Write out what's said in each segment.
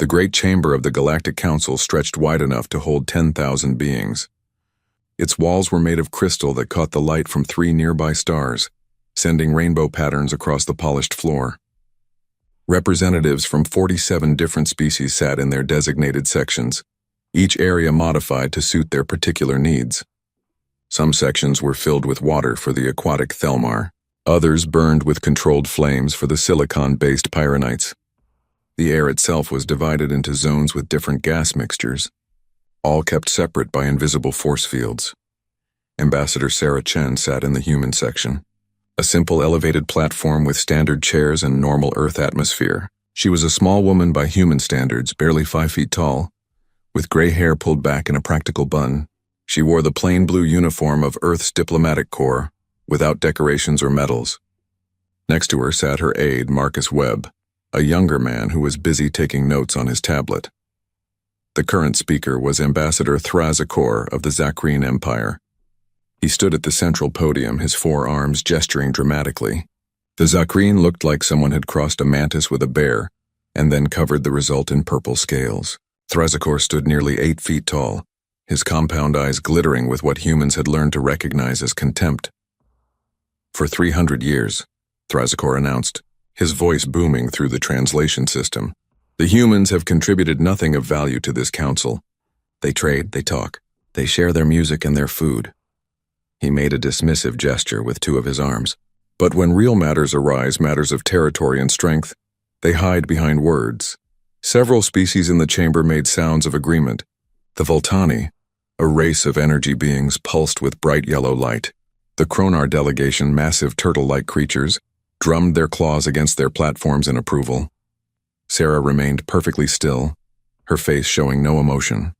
The great chamber of the Galactic Council stretched wide enough to hold 10,000 beings. Its walls were made of crystal that caught the light from 3 nearby stars, sending rainbow patterns across the polished floor. Representatives from 47 different species sat in their designated sections, each area modified to suit their particular needs. Some sections were filled with water for the aquatic Thelmar, others burned with controlled flames for the silicon-based Pyronites. The air itself was divided into zones with different gas mixtures, all kept separate by invisible force fields. Ambassador Sarah Chen sat in the human section, a simple elevated platform with standard chairs and normal Earth atmosphere. She was a small woman by human standards, barely 5 feet tall, with gray hair pulled back in a practical bun. She wore the plain blue uniform of Earth's diplomatic corps, without decorations or medals. Next to her sat her aide, Marcus Webb, a younger man who was busy taking notes on his tablet. The current speaker was Ambassador Thrazakor of the Zakreen Empire. He stood at the central podium, his 4 arms gesturing dramatically. The Zakreen looked like someone had crossed a mantis with a bear, and then covered the result in purple scales. Thrazakor stood nearly 8 feet tall, his compound eyes glittering with what humans had learned to recognize as contempt. For 300 years, Thrazakor announced, his voice booming through the translation system, the humans have contributed nothing of value to this council. They trade, they talk, they share their music and their food. He made a dismissive gesture with 2 of his arms. But when real matters arise, matters of territory and strength, they hide behind words. Several species in the chamber made sounds of agreement. The Voltani, a race of energy beings, pulsed with bright yellow light. The Kronar delegation, massive turtle-like creatures, drummed their claws against their platforms in approval. Sarah remained perfectly still, her face showing no emotion.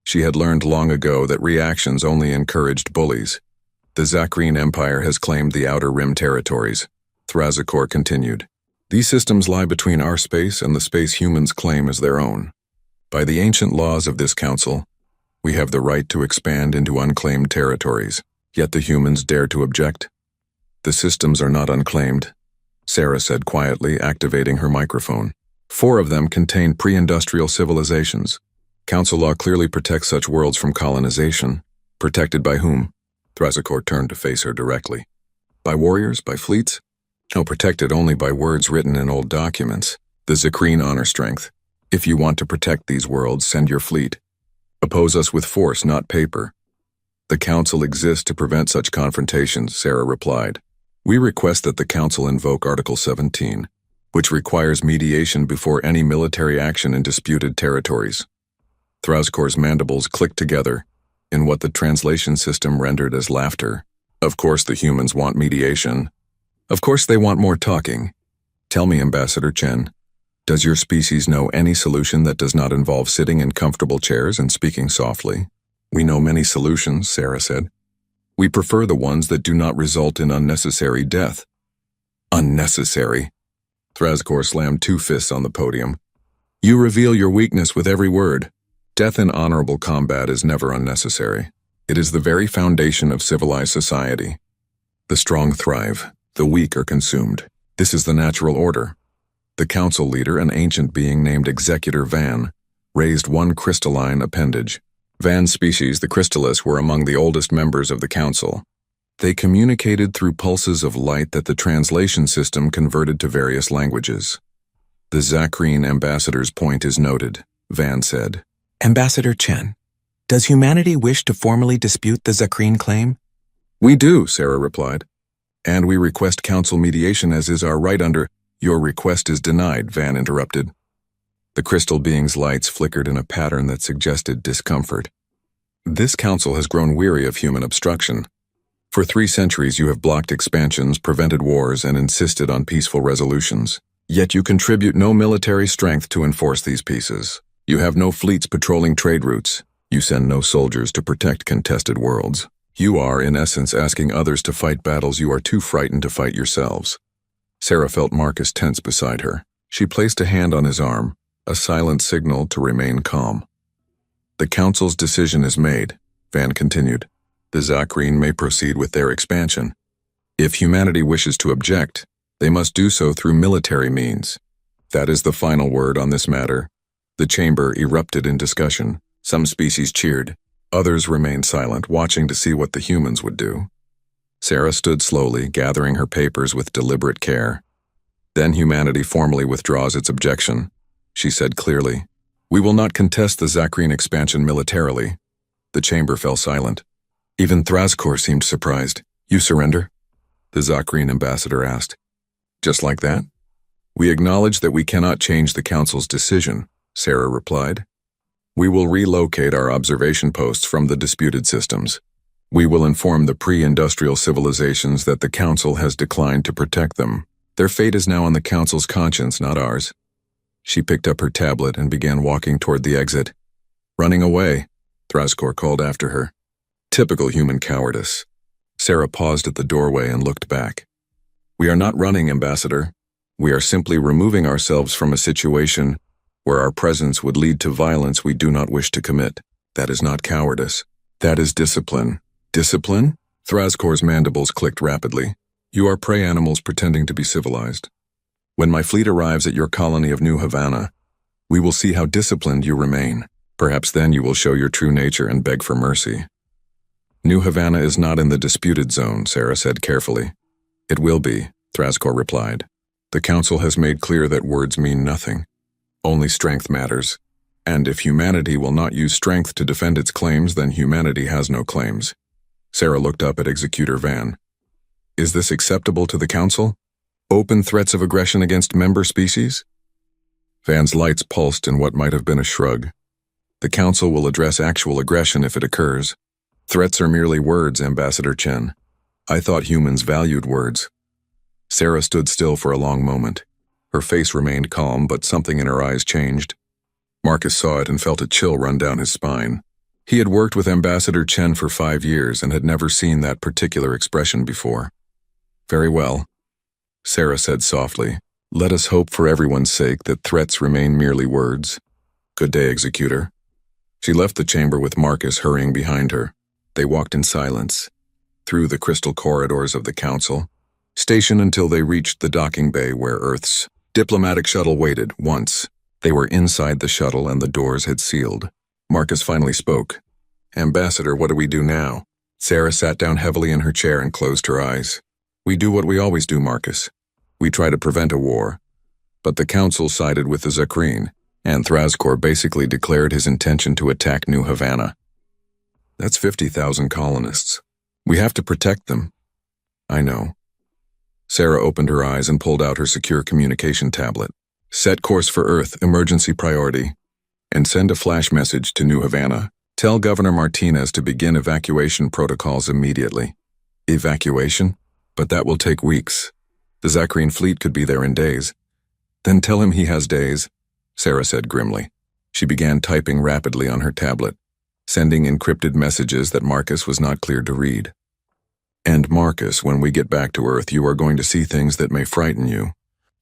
She had learned long ago that reactions only encouraged bullies. The Zakreen Empire has claimed the Outer Rim territories, Thrazakor continued. These systems lie between our space and the space humans claim as their own. By the ancient laws of this council, we have the right to expand into unclaimed territories, yet the humans dare to object. The systems are not unclaimed, Sarah said quietly, activating her microphone. 4 of them contain pre-industrial civilizations. Council law clearly protects such worlds from colonization. Protected by whom? Thrazakor turned to face her directly. By warriors? By fleets? No, protected only by words written in old documents. The Zakreen honor strength. If you want to protect these worlds, send your fleet. Oppose us with force, not paper. The Council exists to prevent such confrontations, Sarah replied. We request that the Council invoke Article 17, which requires mediation before any military action in disputed territories. Thrazakor's mandibles clicked together in what the translation system rendered as laughter. Of course the humans want mediation. Of course they want more talking. Tell me, Ambassador Chen, does your species know any solution that does not involve sitting in comfortable chairs and speaking softly? We know many solutions, Sarah said. We prefer the ones that do not result in unnecessary death. Unnecessary? Thrazakor slammed 2 fists on the podium. You reveal your weakness with every word. Death in honorable combat is never unnecessary. It is the very foundation of civilized society. The strong thrive, the weak are consumed. This is the natural order. The council leader, an ancient being named Executor Van, raised 1 crystalline appendage. Van's species, the Crystallis, were among the oldest members of the council. They communicated through pulses of light that the translation system converted to various languages. The Zakreen ambassador's point is noted, Van said. Ambassador Chen, does humanity wish to formally dispute the Zakreen claim? We do, Sarah replied. And we request council mediation as is our right under— Your request is denied, Van interrupted. The crystal being's lights flickered in a pattern that suggested discomfort. This council has grown weary of human obstruction. For 3 centuries you have blocked expansions, prevented wars, and insisted on peaceful resolutions. Yet you contribute no military strength to enforce these peaces. You have no fleets patrolling trade routes. You send no soldiers to protect contested worlds. You are, in essence, asking others to fight battles you are too frightened to fight yourselves. Sarah felt Marcus tense beside her. She placed a hand on his arm, a silent signal to remain calm. The council's decision is made, Van continued. The Zakreen may proceed with their expansion. If humanity wishes to object, they must do so through military means. That is the final word on this matter, The chamber erupted in discussion. Some species cheered. Others remained silent, watching to see what the humans would do. Sarah stood slowly, gathering her papers with deliberate care. Then humanity formally withdraws its objection. She said clearly, "We will not contest the Zakrine expansion militarily." The chamber fell silent. Even Thraskor seemed surprised. "You surrender?" the Zakrine ambassador asked. "Just like that?" "We acknowledge that we cannot change the council's decision," Sarah replied. "We will relocate our observation posts from the disputed systems. We will inform the pre-industrial civilizations that the council has declined to protect them. Their fate is now on the council's conscience, not ours." She picked up her tablet and began walking toward the exit. "Running away," Thraskor called after her. "Typical human cowardice." Sarah paused at the doorway and looked back. "We are not running, Ambassador. We are simply removing ourselves from a situation where our presence would lead to violence we do not wish to commit. That is not cowardice. That is discipline." "Discipline?" Thraskor's mandibles clicked rapidly. "You are prey animals pretending to be civilized. When my fleet arrives at your colony of New Havana, we will see how disciplined you remain. Perhaps then you will show your true nature and beg for mercy." "New Havana is not in the disputed zone," Sarah said carefully. "It will be," Thraskor replied. "The council has made clear that words mean nothing. Only strength matters. And if humanity will not use strength to defend its claims, then humanity has no claims." Sarah looked up at Executor Van. "Is this acceptable to the council? Open threats of aggression against member species?" Van's lights pulsed in what might have been a shrug. "The council will address actual aggression if it occurs. Threats are merely words, Ambassador Chen. I thought humans valued words." Sarah stood still for a long moment. Her face remained calm, but something in her eyes changed. Marcus saw it and felt a chill run down his spine. He had worked with Ambassador Chen for 5 years and had never seen that particular expression before. "Very well," Sarah said softly. "Let us hope for everyone's sake that threats remain merely words. Good day, Executor." She left the chamber with Marcus hurrying behind her. They walked in silence, through the crystal corridors of the council, stationed until they reached the docking bay where Earth's diplomatic shuttle waited. Once they were inside the shuttle and the doors had sealed, Marcus finally spoke. "Ambassador, what do we do now?" Sarah sat down heavily in her chair and closed her eyes. "We do what we always do, Marcus. We try to prevent a war. But the council sided with the Zakrine, and Thraskor basically declared his intention to attack New Havana. That's 50,000 colonists. We have to protect them." "I know." Sarah opened her eyes and pulled out her secure communication tablet. "Set course for Earth, emergency priority, and send a flash message to New Havana. Tell Governor Martinez to begin evacuation protocols immediately." "Evacuation? But that will take weeks. The Zakrine fleet could be there in days." "Then tell him he has days," Sarah said grimly. She began typing rapidly on her tablet, sending encrypted messages that Marcus was not cleared to read. "And Marcus, when we get back to Earth, you are going to see things that may frighten you.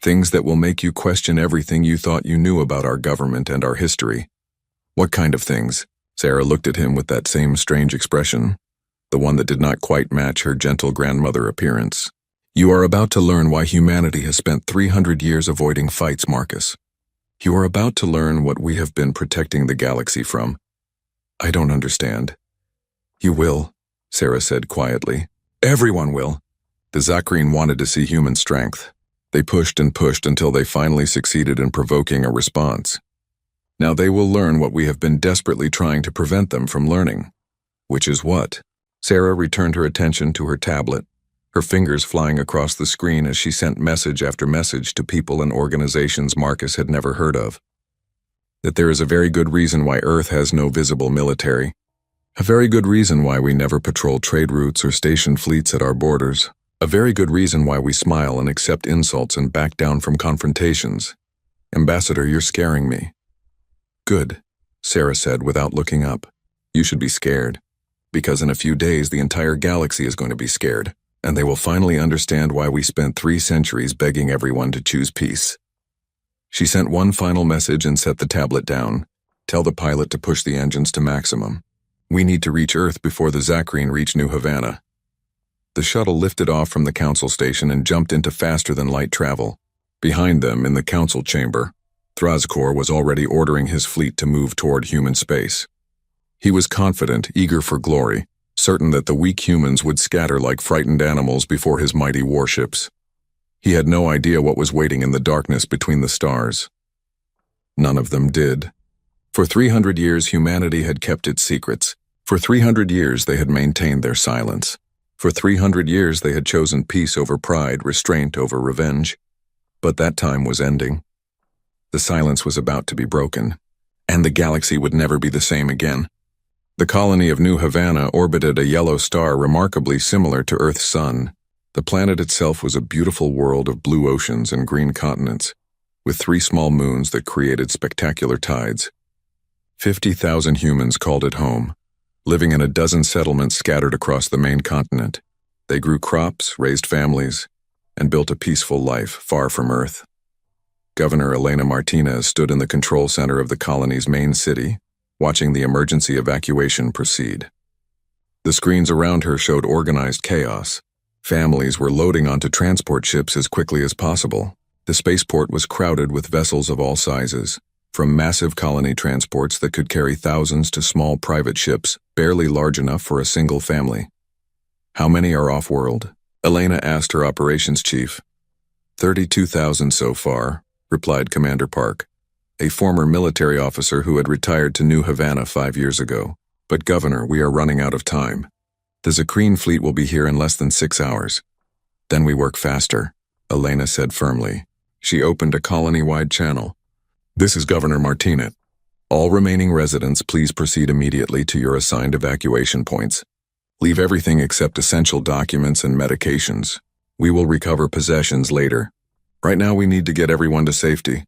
Things that will make you question everything you thought you knew about our government and our history." "What kind of things?" Sarah looked at him with that same strange expression, the one that did not quite match her gentle grandmother appearance. "You are about to learn why humanity has spent 300 years avoiding fights, Marcus. You are about to learn what we have been protecting the galaxy from." "I don't understand." "You will," Sarah said quietly. "Everyone will." The Zakrine wanted to see human strength. They pushed and pushed until they finally succeeded in provoking a response. Now they will learn what we have been desperately trying to prevent them from learning. Which is what? Sarah returned her attention to her tablet, her fingers flying across the screen as she sent message after message to people and organizations Marcus had never heard of. That there is a very good reason why Earth has no visible military. A very good reason why we never patrol trade routes or station fleets at our borders. A very good reason why we smile and accept insults and back down from confrontations. Ambassador, you're scaring me. Good, Sarah said without looking up. You should be scared. Because in a few days the entire galaxy is going to be scared, and they will finally understand why we spent 3 centuries begging everyone to choose peace. She sent one final message and set the tablet down. Tell the pilot to push the engines to maximum. We need to reach Earth before the Zakrine reach New Havana. The shuttle lifted off from the council station and jumped into faster-than-light travel. Behind them, in the council chamber, Thrazkor was already ordering his fleet to move toward human space. He was confident, eager for glory, certain that the weak humans would scatter like frightened animals before his mighty warships. He had no idea what was waiting in the darkness between the stars. None of them did. For 300 years, humanity had kept its secrets. For 300 years, they had maintained their silence. For 300 years, they had chosen peace over pride, restraint over revenge. But that time was ending. The silence was about to be broken, and the galaxy would never be the same again. The colony of New Havana orbited a yellow star remarkably similar to Earth's sun. The planet itself was a beautiful world of blue oceans and green continents, with 3 small moons that created spectacular tides. 50,000 humans called it home, living in a dozen settlements scattered across the main continent. They grew crops, raised families, and built a peaceful life far from Earth. Governor Elena Martinez stood in the control center of the colony's main city, watching the emergency evacuation proceed. The screens around her showed organized chaos. Families were loading onto transport ships as quickly as possible. The spaceport was crowded with vessels of all sizes, from massive colony transports that could carry thousands to small private ships, barely large enough for a single family. "How many are off-world?" Elena asked her operations chief. 32,000 so far, replied Commander Park, a former military officer who had retired to New Havana 5 years ago. "But Governor, we are running out of time. The Zakreen fleet will be here in less than 6 hours. Then we work faster," Elena said firmly. She opened a colony-wide channel. "This is Governor Martinez. All remaining residents, please proceed immediately to your assigned evacuation points. Leave everything except essential documents and medications. We will recover possessions later. Right now we need to get everyone to safety."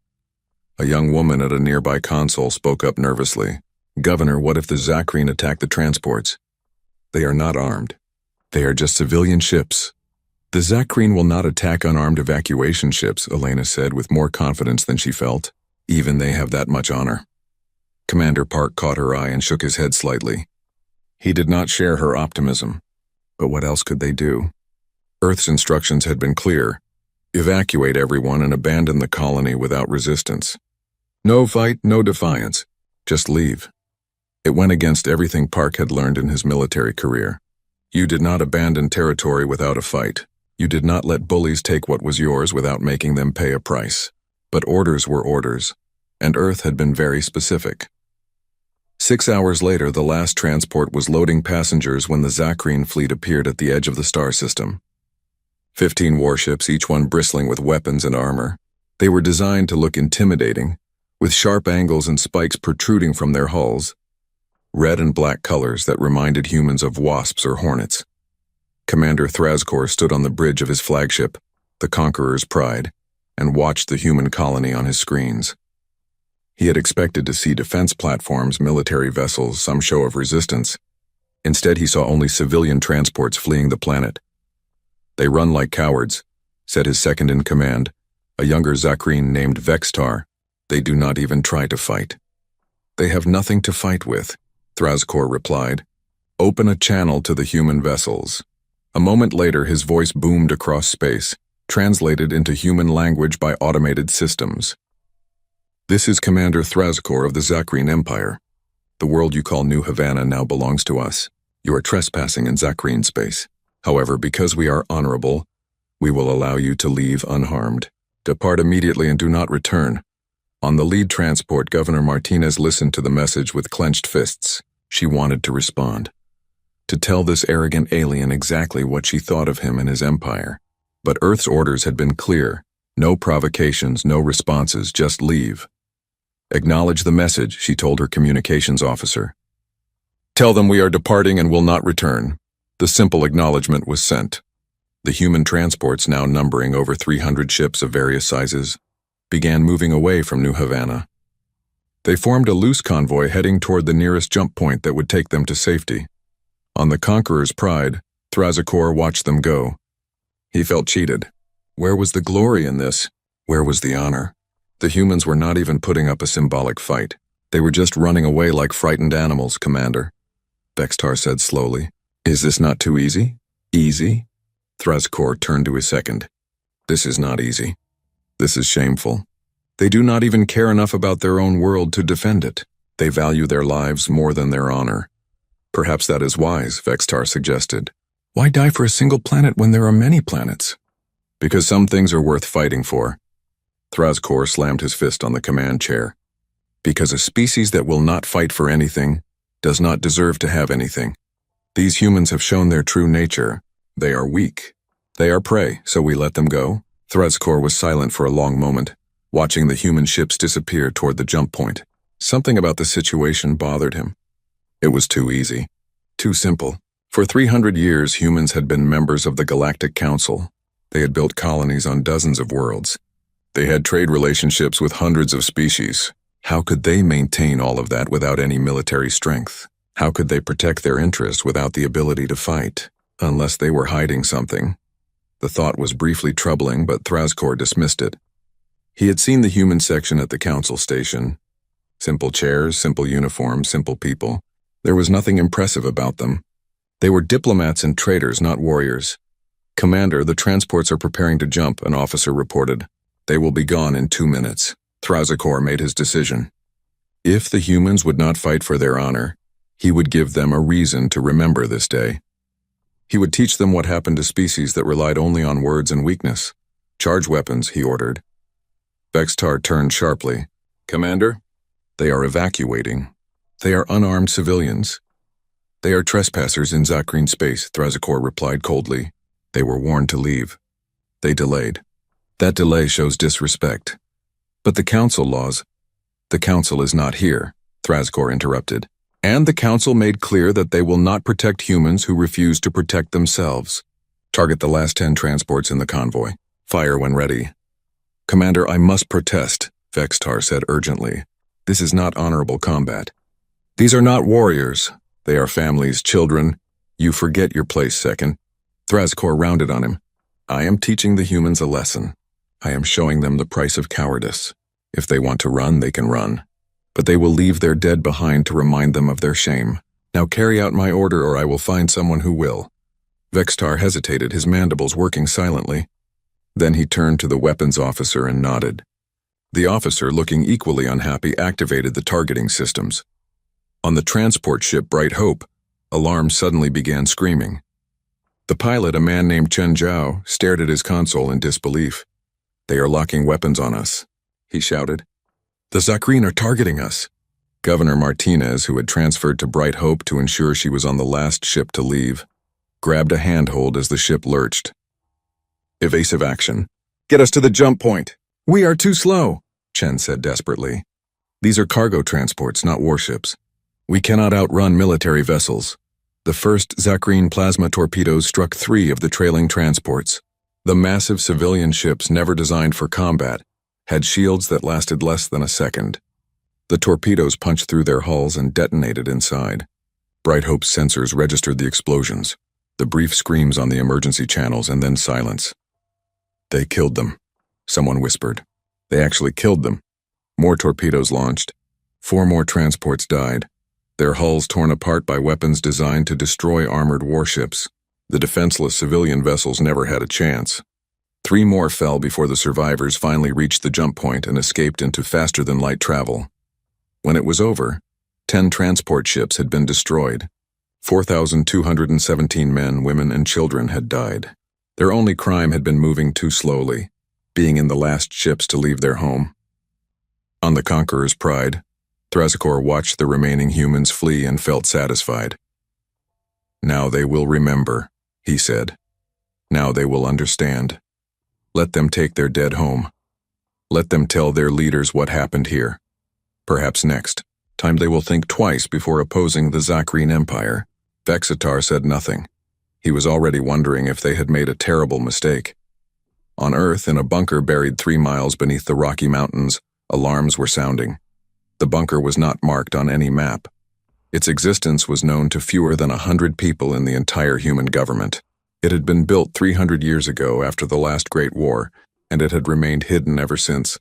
A young woman at a nearby console spoke up nervously. "Governor, what if the Zakreen attack the transports?" "They are not armed. They are just civilian ships." "The Zakreen will not attack unarmed evacuation ships," Elena said with more confidence than she felt. "Even they have that much honor." Commander Park caught her eye and shook his head slightly. He did not share her optimism. But what else could they do? Earth's instructions had been clear. Evacuate everyone and abandon the colony without resistance. No fight, no defiance. Just leave. It went against everything Park had learned in his military career. You did not abandon territory without a fight. You did not let bullies take what was yours without making them pay a price. But orders were orders, and Earth had been very specific. 6 hours later, the last transport was loading passengers when the Zakreen fleet appeared at the edge of the star system. 15 warships, each one bristling with weapons and armor. They were designed to look intimidating, with sharp angles and spikes protruding from their hulls. Red and black colors that reminded humans of wasps or hornets. Commander Thrazkor stood on the bridge of his flagship, the Conqueror's Pride, and watched the human colony on his screens. He had expected to see defense platforms, military vessels, some show of resistance. Instead, he saw only civilian transports fleeing the planet. "They run like cowards," said his second-in-command, a younger Zakreen named Vextar. "They do not even try to fight." "They have nothing to fight with," Thrazkor replied. "Open a channel to the human vessels." A moment later, his voice boomed across space, translated into human language by automated systems. "This is Commander Thrazkor of the Zakreen Empire. The world you call New Havana now belongs to us. You are trespassing in Zakreen space. However, because we are honorable, we will allow you to leave unharmed. Depart immediately and do not return." On the lead transport, Governor Martinez listened to the message with clenched fists. She wanted to respond, to tell this arrogant alien exactly what she thought of him and his empire. But Earth's orders had been clear. No provocations, no responses, just leave. "Acknowledge the message," she told her communications officer. "Tell them we are departing and will not return." The simple acknowledgement was sent. The human transports, now numbering over 300 ships of various sizes, began moving away from New Havana. They formed a loose convoy heading toward the nearest jump point that would take them to safety. On the Conqueror's Pride, Thrazkor watched them go. He felt cheated. Where was the glory in this? Where was the honor? The humans were not even putting up a symbolic fight. They were just running away like frightened animals, Commander. Vextar said slowly. "Is this not too easy?" "Easy?" Thrazkor turned to his second. "This is not easy. This is shameful. They do not even care enough about their own world to defend it. They value their lives more than their honor. Perhaps that is wise, Vextar suggested. Why die for a single planet when there are many planets? Because some things are worth fighting for. Thrazkor slammed his fist on the command chair. Because a species that will not fight for anything does not deserve to have anything. These humans have shown their true nature. They are weak. They are prey, so we let them go? Thrazkor was silent for a long moment, watching the human ships disappear toward the jump point. Something about the situation bothered him. It was too easy. Too simple. For 300 years, humans had been members of the Galactic Council. They had built colonies on dozens of worlds. They had trade relationships with hundreds of species. How could they maintain all of that without any military strength? How could they protect their interests without the ability to fight? Unless they were hiding something. The thought was briefly troubling, but Thrazkor dismissed it. He had seen the human section at the council station. Simple chairs, simple uniforms, simple people. There was nothing impressive about them. They were diplomats and traders, not warriors. Commander, the transports are preparing to jump, an officer reported. They will be gone in 2 minutes. Thrazkor made his decision. If the humans would not fight for their honor, he would give them a reason to remember this day. He would teach them what happened to species that relied only on words and weakness. Charge weapons, he ordered. Vextar turned sharply. Commander? They are evacuating. They are unarmed civilians. They are trespassers in Zakreen space, Thrazkor replied coldly. They were warned to leave. They delayed. That delay shows disrespect. But the council laws... The council is not here, Thrazkor interrupted. And the council made clear that they will not protect humans who refuse to protect themselves. Target the last 10 transports in the convoy. Fire when ready. Commander, I must protest, Vextar said urgently. This is not honorable combat. These are not warriors. They are families, children. You forget your place, second. Thrazkor rounded on him. I am teaching the humans a lesson. I am showing them the price of cowardice. If they want to run, they can run. But they will leave their dead behind to remind them of their shame. Now carry out my order or I will find someone who will. Vextar hesitated, his mandibles working silently. Then he turned to the weapons officer and nodded. The officer, looking equally unhappy, activated the targeting systems. On the transport ship Bright Hope, alarms suddenly began screaming. The pilot, a man named Chen Zhao, stared at his console in disbelief. They are locking weapons on us, he shouted. The Zakreen are targeting us. Governor Martinez, who had transferred to Bright Hope to ensure she was on the last ship to leave, grabbed a handhold as the ship lurched. Evasive action. Get us to the jump point. We are too slow, Chen said desperately. These are cargo transports, not warships. We cannot outrun military vessels. The first Zakreen plasma torpedoes struck 3 of the trailing transports. The massive civilian ships, never designed for combat, had shields that lasted less than a second. The torpedoes punched through their hulls and detonated inside. Bright Hope's sensors registered the explosions, the brief screams on the emergency channels, and then silence. They killed them, someone whispered. They actually killed them. More torpedoes launched. 4 more transports died, their hulls torn apart by weapons designed to destroy armored warships. The defenseless civilian vessels never had a chance. 3 more fell before the survivors finally reached the jump point and escaped into faster-than-light travel. When it was over, 10 transport ships had been destroyed. 4,217 men, women, and children had died. Their only crime had been moving too slowly, being in the last ships to leave their home. On the Conqueror's Pride, Thrazkor watched the remaining humans flee and felt satisfied. Now they will remember, he said. Now they will understand. Let them take their dead home. Let them tell their leaders what happened here. Perhaps next time they will think twice before opposing the Zakreen Empire. Vextar said nothing. He was already wondering if they had made a terrible mistake. On Earth, in a bunker buried 3 miles beneath the Rocky Mountains, alarms were sounding. The bunker was not marked on any map. Its existence was known to fewer than 100 people in the entire human government. It had been built 300 years ago after the last Great War, and it had remained hidden ever since.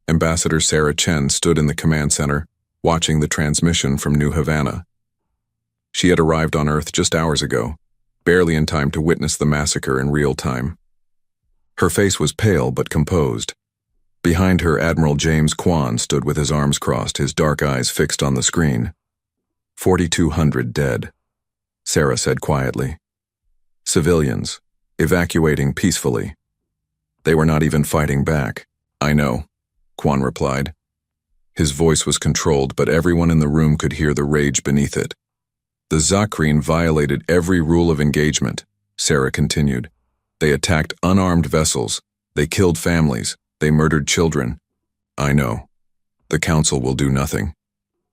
Ambassador Sarah Chen stood in the command center, watching the transmission from New Havana. She had arrived on Earth just hours ago, barely in time to witness the massacre in real time. Her face was pale but composed. Behind her, Admiral James Kwan stood with his arms crossed, his dark eyes fixed on the screen. 4,200 dead, Sarah said quietly. Civilians, evacuating peacefully. They were not even fighting back. I know, Kwan replied. His voice was controlled, but everyone in the room could hear the rage beneath it. The Zakreen violated every rule of engagement, Sarah continued. They attacked unarmed vessels. They killed families. They murdered children. I know. The Council will do nothing.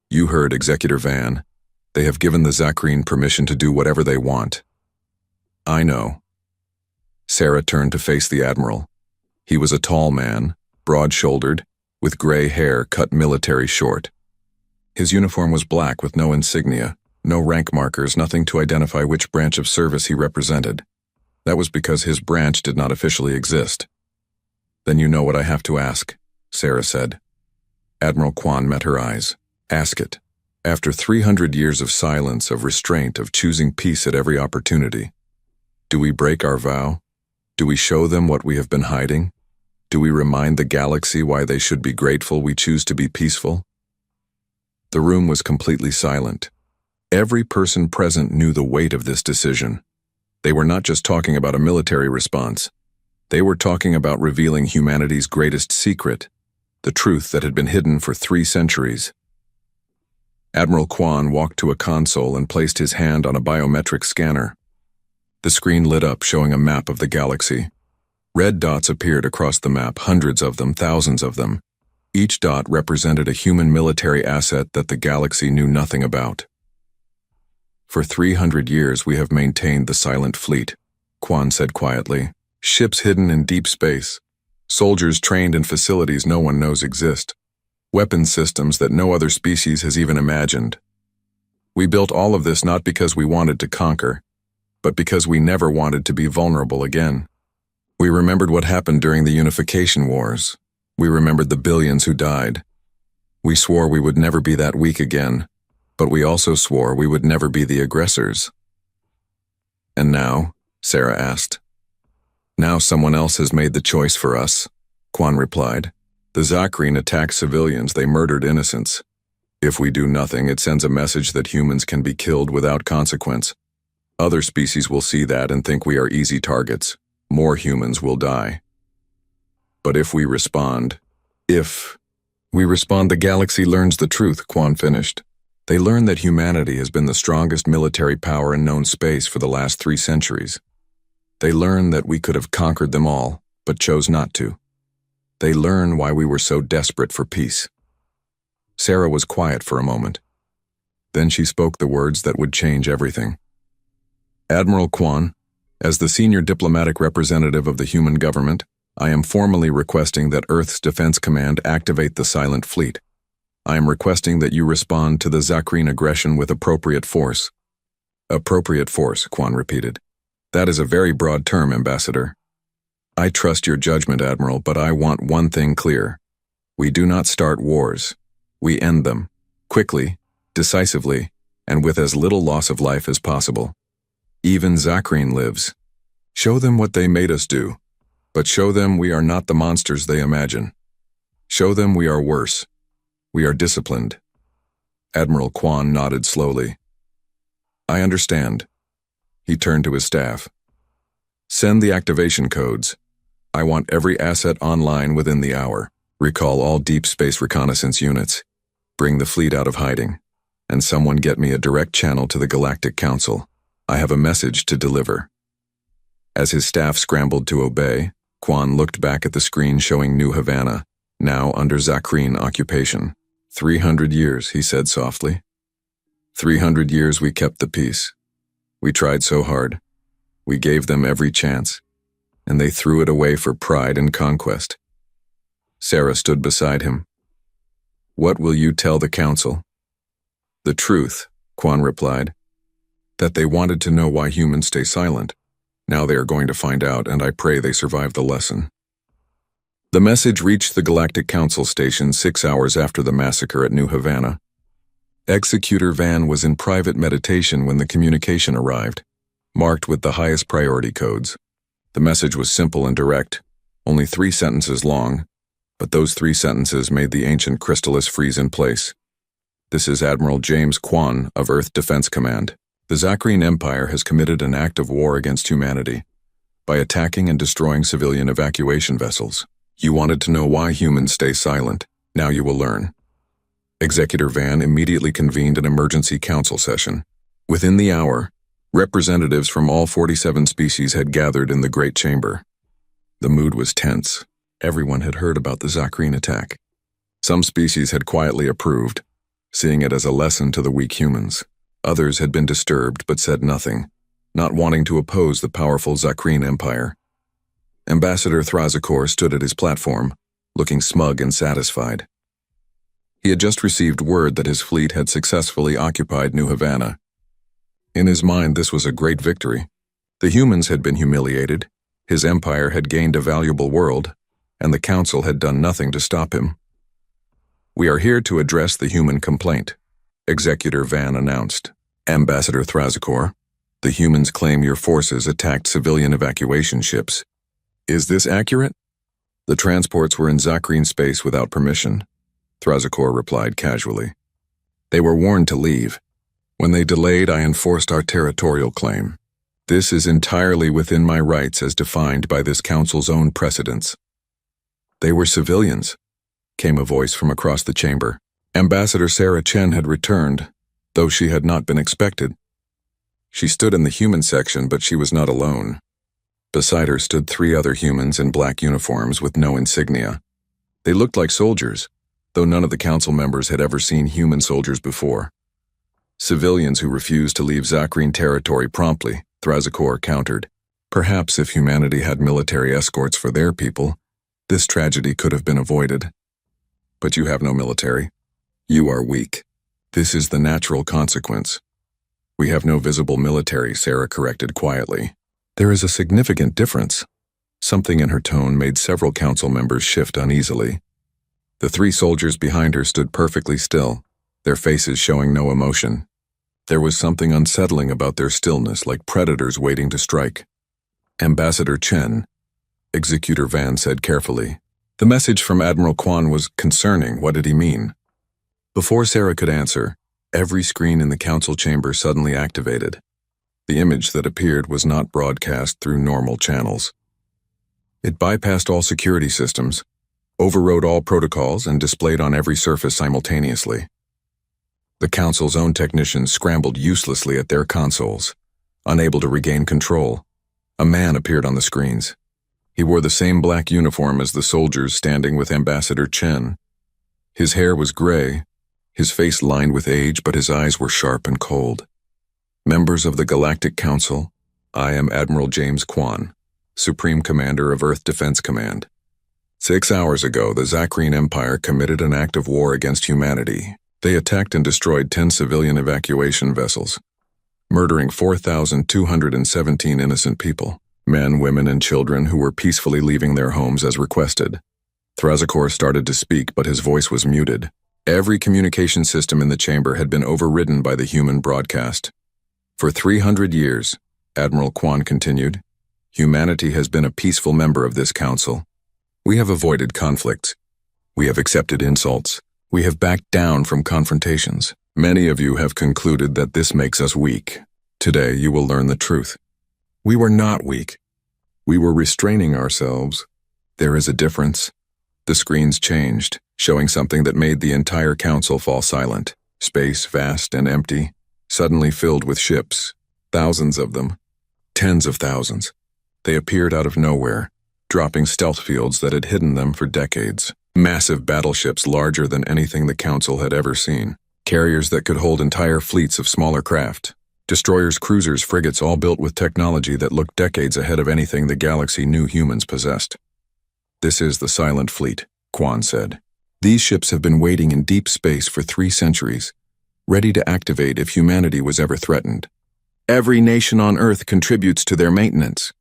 You heard Executor Van. They have given the Zakreen permission to do whatever they want. I know. Sarah turned to face the Admiral. He was a tall man, broad-shouldered, with gray hair cut military short. His uniform was black with no insignia, no rank markers, nothing to identify which branch of service he represented. That was because his branch did not officially exist. Then you know what I have to ask, Sarah said. Admiral Kwan met her eyes. Ask it. After 300 years of silence, of restraint, of choosing peace at every opportunity, do we break our vow? Do we show them what we have been hiding? Do we remind the galaxy why they should be grateful we choose to be peaceful? The room was completely silent. Every person present knew the weight of this decision. They were not just talking about a military response. They were talking about revealing humanity's greatest secret, the truth that had been hidden for 3 centuries. Admiral Kwan walked to a console and placed his hand on a biometric scanner. The screen lit up, showing a map of the galaxy. Red dots appeared across the map, hundreds of them, thousands of them. Each dot represented a human military asset that the galaxy knew nothing about. For 300 years we have maintained the Silent Fleet, Kwan said quietly. Ships hidden in deep space. Soldiers trained in facilities no one knows exist. Weapons systems that no other species has even imagined. We built all of this not because we wanted to conquer, but because we never wanted to be vulnerable again. We remembered what happened during the Unification Wars. We remembered the billions who died. We swore we would never be that weak again, but we also swore we would never be the aggressors. And now? Sarah asked. Now someone else has made the choice for us, Kwan replied. The Zakreen attack civilians, they murdered innocents. If we do nothing, it sends a message that humans can be killed without consequence. Other species will see that and think we are easy targets. More humans will die. But if we respond, the galaxy learns the truth, Kwan finished. They learn that humanity has been the strongest military power in known space for the last 3 centuries. They learn that we could have conquered them all, but chose not to. They learn why we were so desperate for peace. Sarah was quiet for a moment. Then she spoke the words that would change everything. Admiral Kwan, as the senior diplomatic representative of the human government, I am formally requesting that Earth's Defense Command activate the Silent Fleet. I am requesting that you respond to the Zakreen aggression with appropriate force. Appropriate force, Kwan repeated. That is a very broad term, Ambassador. I trust your judgment, Admiral, but I want one thing clear. We do not start wars. We end them, quickly, decisively, and with as little loss of life as possible. Even Zakreen lives. Show them what they made us do, but show them we are not the monsters they imagine. Show them we are worse. We are disciplined. Admiral Kwan nodded slowly. I understand. He turned to his staff. Send the activation codes. I want every asset online within the hour. Recall all deep space reconnaissance units. Bring the fleet out of hiding. And someone get me a direct channel to the Galactic Council. I have a message to deliver. As his staff scrambled to obey, Kwan looked back at the screen showing New Havana, now under Zakreen occupation. 300 years, he said softly. 300 years we kept the peace. We tried so hard. We gave them every chance, and they threw it away for pride and conquest. Sarah stood beside him. What will you tell the Council? The truth, Kwan replied. That they wanted to know why humans stay silent. Now they are going to find out, and I pray they survive the lesson. The message reached the Galactic Council station 6 hours after the massacre at New Havana. Executor Van was in private meditation when the communication arrived, marked with the highest priority codes. The message was simple and direct, only 3 sentences long, But those 3 sentences made the ancient Crystallis freeze in place. This is Admiral James Kwan of Earth Defense Command. The Zakrine Empire has committed an act of war against humanity by attacking and destroying civilian evacuation vessels. You wanted to know why humans stay silent. Now you will learn. Executor Van immediately convened an emergency council session. Within the hour, representatives from all 47 species had gathered in the Great Chamber. The mood was tense. Everyone had heard about the Zakrine attack. Some species had quietly approved, seeing it as a lesson to the weak humans. Others had been disturbed but said nothing, not wanting to oppose the powerful Zakrine Empire. Ambassador Thrazakor stood at his platform, looking smug and satisfied. He had just received word that his fleet had successfully occupied New Havana. In his mind, this was a great victory. The humans had been humiliated, his empire had gained a valuable world, and the council had done nothing to stop him. "We are here to address the human complaint," Executor Van announced. "Ambassador Thrazakor, the humans claim your forces attacked civilian evacuation ships. Is this accurate?" "The transports were in Zakrine space without permission," Thrazakor replied casually. "They were warned to leave. When they delayed, I enforced our territorial claim. This is entirely within my rights as defined by this council's own precedents." "They were civilians," came a voice from across the chamber. Ambassador Sarah Chen had returned, though she had not been expected. She stood in the human section, but she was not alone. Beside her stood 3 other humans in black uniforms with no insignia. They looked like soldiers, though none of the council members had ever seen human soldiers before. "Civilians who refused to leave Zakrine territory promptly," Thrazakor countered. "Perhaps if humanity had military escorts for their people, this tragedy could have been avoided. But you have no military. You are weak. This is the natural consequence." "We have no visible military," Sarah corrected quietly. "There is a significant difference." Something in her tone made several council members shift uneasily. The 3 soldiers behind her stood perfectly still, their faces showing no emotion. There was something unsettling about their stillness, like predators waiting to strike. "Ambassador Chen," Executor Van said carefully. The message from Admiral Kwan was concerning. What did he mean? Before Sarah could answer, every screen in the council chamber suddenly activated. The image that appeared was not broadcast through normal channels. It bypassed all security systems, overrode all protocols, and displayed on every surface simultaneously. The council's own technicians scrambled uselessly at their consoles, unable to regain control. A man appeared on the screens. He wore the same black uniform as the soldiers standing with Ambassador Chen. His hair was gray, his face lined with age, but his eyes were sharp and cold. "Members of the Galactic Council, I am Admiral James Kwan, Supreme Commander of Earth Defense Command. 6 hours ago, the Zakrine Empire committed an act of war against humanity. They attacked and destroyed 10 civilian evacuation vessels, murdering 4,217 innocent people, men, women, and children who were peacefully leaving their homes as requested." Thrazakor started to speak, but his voice was muted. Every communication system in the chamber had been overridden by the human broadcast. "For 300 years, Admiral Kwan continued, humanity has been a peaceful member of this council. We have avoided conflicts. We have accepted insults. We have backed down from confrontations. Many of you have concluded that this makes us weak. Today you will learn the truth. We were not weak. We were restraining ourselves. There is a difference." The screens changed, showing something that made the entire council fall silent. Space, vast and empty, suddenly filled with ships. Thousands of them. Tens of thousands. They appeared out of nowhere, dropping stealth fields that had hidden them for decades. Massive battleships larger than anything the council had ever seen. Carriers that could hold entire fleets of smaller craft. Destroyers, cruisers, frigates, all built with technology that looked decades ahead of anything the galaxy knew humans possessed. "This is the Silent Fleet," Kwan said. "These ships have been waiting in deep space for 3 centuries, ready to activate if humanity was ever threatened. Every nation on Earth contributes to their maintenance.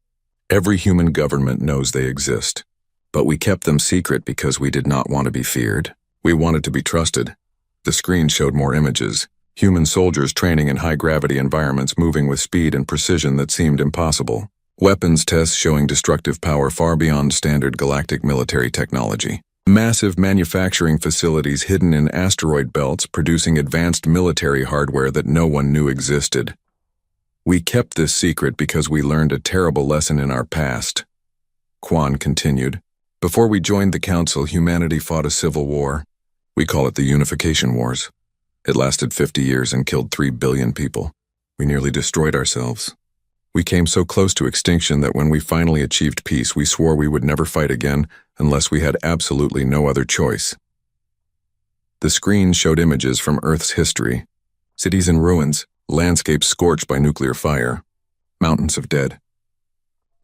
Every human government knows they exist. But we kept them secret because we did not want to be feared. We wanted to be trusted." The screen showed more images. Human soldiers training in high-gravity environments, moving with speed and precision that seemed impossible. Weapons tests showing destructive power far beyond standard galactic military technology. Massive manufacturing facilities hidden in asteroid belts producing advanced military hardware that no one knew existed. We kept this secret because we learned a terrible lesson in our past. Quan continued. Before we joined the Council, humanity fought a civil war. We call it the Unification Wars. It lasted 50 years and killed 3 billion people. We nearly destroyed ourselves. We came so close to extinction that when we finally achieved peace, we swore we would never fight again unless we had absolutely no other choice. The screen showed images from Earth's history. Cities in ruins, landscapes scorched by nuclear fire, mountains of dead,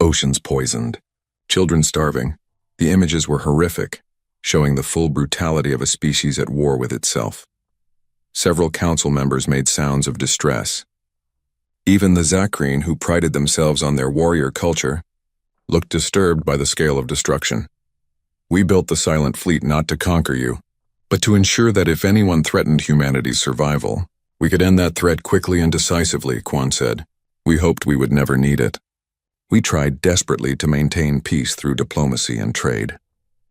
oceans poisoned, children starving. The images were horrific, showing the full brutality of a species at war with itself. Several council members made sounds of distress. Even the Zakreen, who prided themselves on their warrior culture, looked disturbed by the scale of destruction. We built the Silent Fleet not to conquer you, but to ensure that if anyone threatened humanity's survival, we could end that threat quickly and decisively, Quan said. We hoped we would never need it. We tried desperately to maintain peace through diplomacy and trade.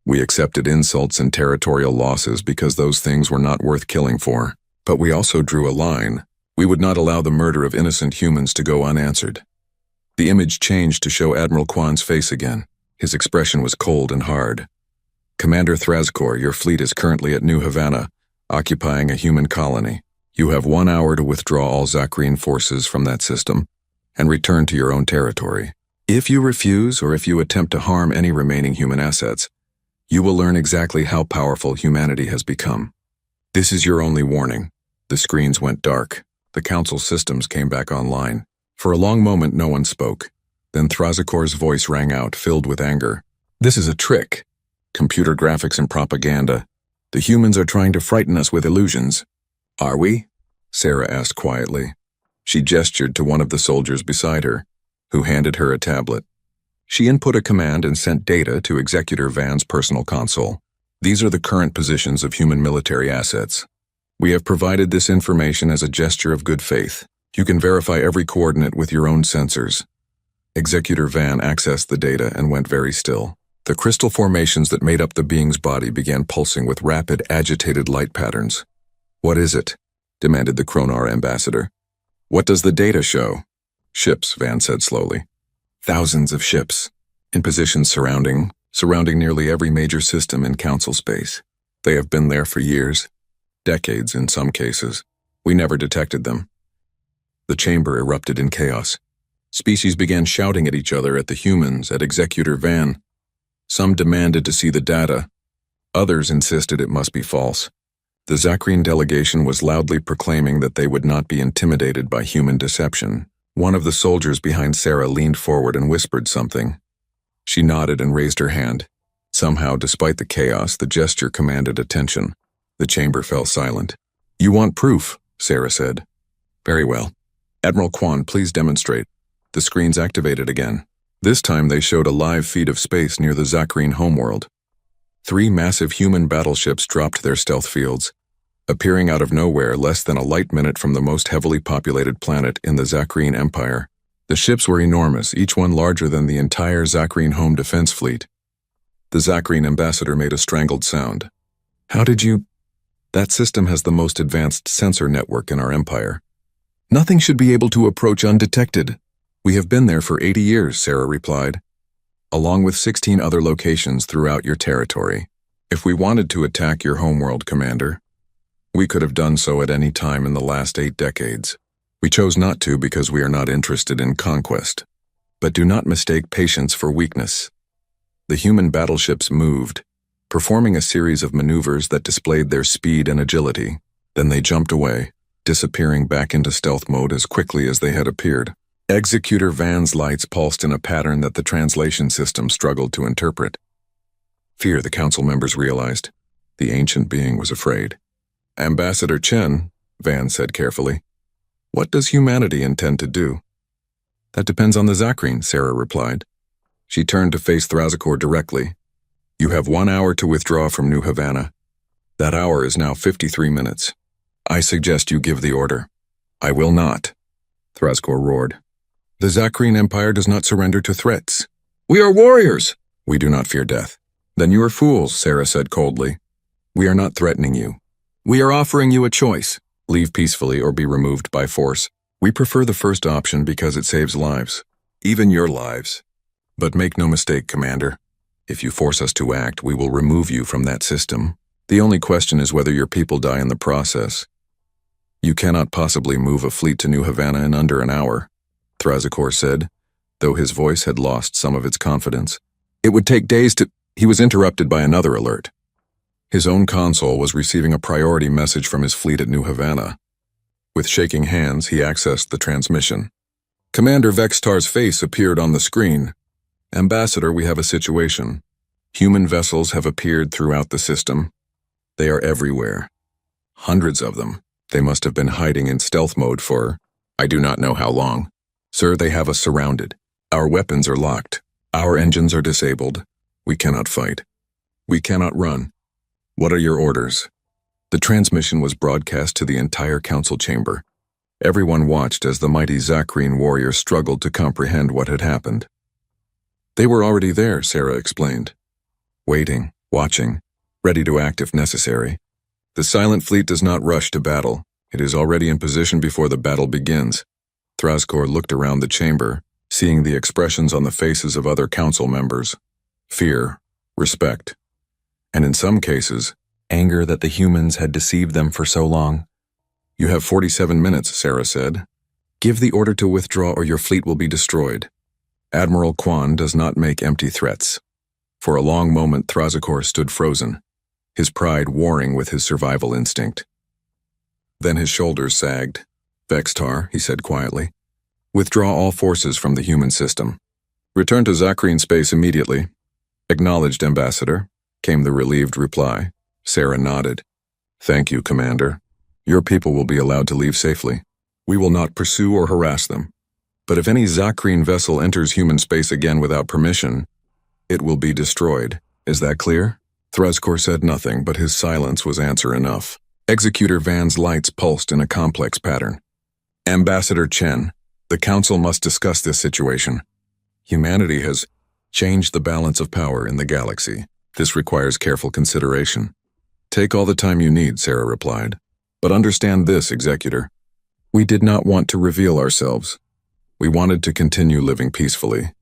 We accepted insults and territorial losses because those things were not worth killing for, but we also drew a line. We would not allow the murder of innocent humans to go unanswered. The image changed to show Admiral Quan's face again. His expression was cold and hard. Commander Thrazkor, your fleet is currently at New Havana, occupying a human colony. You have 1 hour to withdraw all Zakreen forces from that system and return to your own territory. If you refuse or if you attempt to harm any remaining human assets, you will learn exactly how powerful humanity has become. This is your only warning. The screens went dark. The Council systems came back online. For a long moment, no one spoke. Then Thrazikor's voice rang out, filled with anger. This is a trick. Computer graphics and propaganda. The humans are trying to frighten us with illusions. Are we? Sarah asked quietly. She gestured to one of the soldiers beside her, who handed her a tablet. She input a command and sent data to Executor Van's personal console. These are the current positions of human military assets. We have provided this information as a gesture of good faith. You can verify every coordinate with your own sensors. Executor Van accessed the data and went very still. The crystal formations that made up the being's body began pulsing with rapid, agitated light patterns. What is it? Demanded the Kronar ambassador. What does the data show? Ships, Van said slowly. Thousands of ships, in positions surrounding nearly every major system in Council space. They have been there for years. Decades in some cases. We never detected them. The chamber erupted in chaos. Species began shouting at each other, at the humans, at Executor Van. Some demanded to see the data. Others insisted it must be false. The Zakreen delegation was loudly proclaiming that they would not be intimidated by human deception. One of the soldiers behind Sarah leaned forward and whispered something. She nodded and raised her hand. Somehow, despite the chaos, the gesture commanded attention. The chamber fell silent. You want proof, Sarah said. Very well. Admiral Quan, please demonstrate. The screens activated again. This time they showed a live feed of space near the Zakreen homeworld. 3 massive human battleships dropped their stealth fields, appearing out of nowhere less than a light minute from the most heavily populated planet in the Zakreen Empire. The ships were enormous, each one larger than the entire Zakreen home defense fleet. The Zakreen ambassador made a strangled sound. How did you... That system has the most advanced sensor network in our empire. Nothing should be able to approach undetected. We have been there for 80 years, Sarah replied, along with 16 other locations throughout your territory. If we wanted to attack your homeworld, Commander, we could have done so at any time in the last 8 decades. We chose not to because we are not interested in conquest. But do not mistake patience for weakness. The human battleships moved, performing a series of maneuvers that displayed their speed and agility. Then they jumped away, disappearing back into stealth mode as quickly as they had appeared. Executor Van's lights pulsed in a pattern that the translation system struggled to interpret. Fear, the council members realized. The ancient being was afraid. Ambassador Chen, Van said carefully, what does humanity intend to do? That depends on the Zakreen, Sarah replied. She turned to face Thrazikor directly. You have 1 hour to withdraw from New Havana. That hour is now 53 minutes. I suggest you give the order. I will not, Thrazikor roared. The Zakreen Empire does not surrender to threats. We are warriors. We do not fear death. Then you are fools, Sarah said coldly. We are not threatening you. We are offering you a choice. Leave peacefully or be removed by force. We prefer the first option because it saves lives. Even your lives. But make no mistake, Commander. If you force us to act, we will remove you from that system. The only question is whether your people die in the process. You cannot possibly move a fleet to New Havana in under an hour, Thrazakor said, though his voice had lost some of its confidence. It would take days to— He was interrupted by another alert. His own console was receiving a priority message from his fleet at New Havana. With shaking hands, he accessed the transmission. Commander Vextar's face appeared on the screen. Ambassador, we have a situation. Human vessels have appeared throughout the system. They are everywhere. Hundreds of them. They must have been hiding in stealth mode for— I do not know how long. Sir, they have us surrounded. Our weapons are locked. Our engines are disabled. We cannot fight. We cannot run. What are your orders? The transmission was broadcast to the entire council chamber. Everyone watched as the mighty Zakreen warrior struggled to comprehend what had happened. They were already there, Sarah explained. Waiting, watching, ready to act if necessary. The silent fleet does not rush to battle. It is already in position before the battle begins. Thrazakor looked around the chamber, seeing the expressions on the faces of other council members. Fear, respect, and in some cases, anger that the humans had deceived them for so long. You have 47 minutes, Sarah said. Give the order to withdraw or your fleet will be destroyed. Admiral Kwan does not make empty threats. For a long moment, Thrazakor stood frozen, his pride warring with his survival instinct. Then his shoulders sagged. Vextar, he said quietly, withdraw all forces from the human system. Return to Zakreen space immediately. Acknowledged, Ambassador, came the relieved reply. Sarah nodded. Thank you, Commander. Your people will be allowed to leave safely. We will not pursue or harass them. But if any Zakreen vessel enters human space again without permission, it will be destroyed. Is that clear? Thrazakor said nothing, but his silence was answer enough. Executor Van's lights pulsed in a complex pattern. Ambassador Chen, the Council must discuss this situation. Humanity has changed the balance of power in the galaxy. This requires careful consideration. Take all the time you need, Sarah replied. But understand this, Executor. We did not want to reveal ourselves. We wanted to continue living peacefully,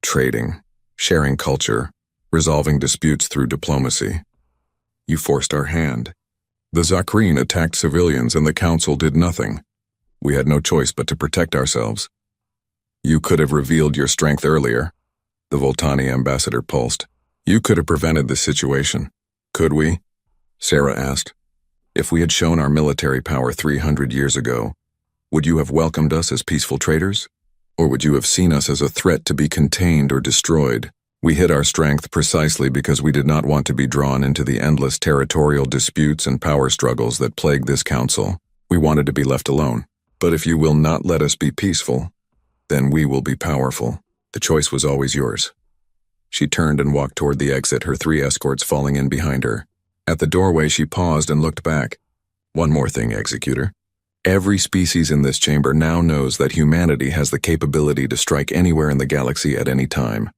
trading, sharing culture, resolving disputes through diplomacy. You forced our hand. The Zakreen attacked civilians and the Council did nothing. We had no choice but to protect ourselves. You could have revealed your strength earlier. The Voltani ambassador pulsed. You could have prevented this situation. Could we? Sarah asked. If we had shown our military power 300 years ago, would you have welcomed us as peaceful traders? Or would you have seen us as a threat to be contained or destroyed? We hid our strength precisely because we did not want to be drawn into the endless territorial disputes and power struggles that plague this council. We wanted to be left alone. But if you will not let us be peaceful, then we will be powerful. The choice was always yours. She turned and walked toward the exit, her 3 escorts falling in behind her. At the doorway, she paused and looked back. One more thing, Executor. Every species in this chamber now knows that humanity has the capability to strike anywhere in the galaxy at any time.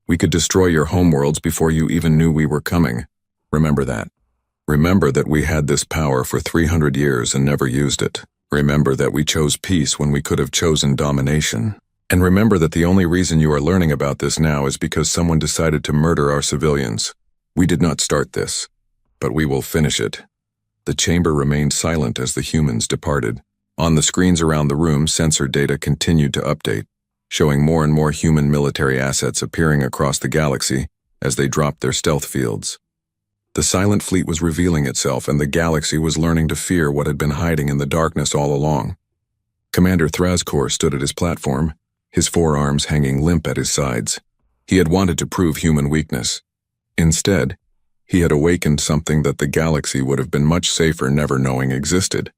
We could destroy your homeworlds before you even knew we were coming. Remember that. Remember that we had this power for 300 years and never used it. Remember that we chose peace when we could have chosen domination. And remember that the only reason you are learning about this now is because someone decided to murder our civilians. We did not start this, but we will finish it. The chamber remained silent as the humans departed. On the screens around the room, sensor data continued to update, showing more and more human military assets appearing across the galaxy as they dropped their stealth fields. The silent fleet was revealing itself, and the galaxy was learning to fear what had been hiding in the darkness all along. Commander Thrazakor stood at his platform, his forearms hanging limp at his sides. He had wanted to prove human weakness. Instead, he had awakened something that the galaxy would have been much safer never knowing existed.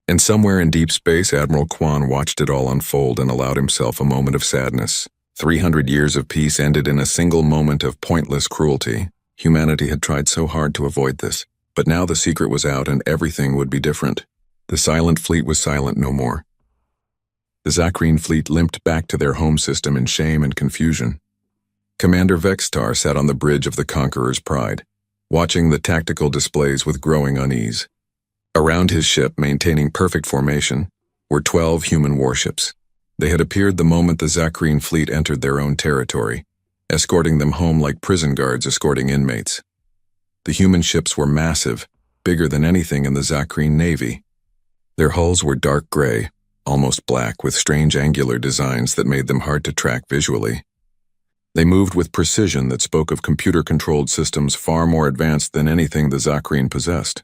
And somewhere in deep space, Admiral Kwan watched it all unfold and allowed himself a moment of sadness. 300 years of peace ended in a single moment of pointless cruelty. Humanity had tried so hard to avoid this, but now the secret was out and everything would be different. The silent fleet was silent no more. The Zakreen fleet limped back to their home system in shame and confusion. Commander Vextar sat on the bridge of the Conqueror's Pride, watching the tactical displays with growing unease. Around his ship, maintaining perfect formation, were 12 human warships. They had appeared the moment the Zakreen fleet entered their own territory, escorting them home like prison guards escorting inmates. The human ships were massive, bigger than anything in the Zakreen Navy. Their hulls were dark gray, almost black, with strange angular designs that made them hard to track visually. They moved with precision that spoke of computer-controlled systems far more advanced than anything the Zakreen possessed.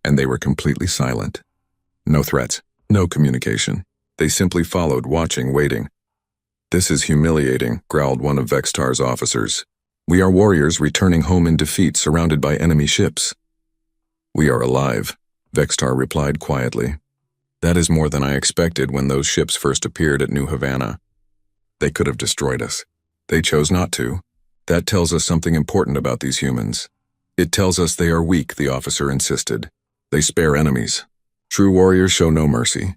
And they were completely silent. No threats, no communication. They simply followed, watching, waiting. "This is humiliating," growled one of Vextar's officers. "We are warriors returning home in defeat, surrounded by enemy ships." "We are alive," Vextar replied quietly. "That is more than I expected when those ships first appeared at New Havana. They could have destroyed us. They chose not to. That tells us something important about these humans. It tells us they are weak," the officer insisted. "They spare enemies. True warriors show no mercy."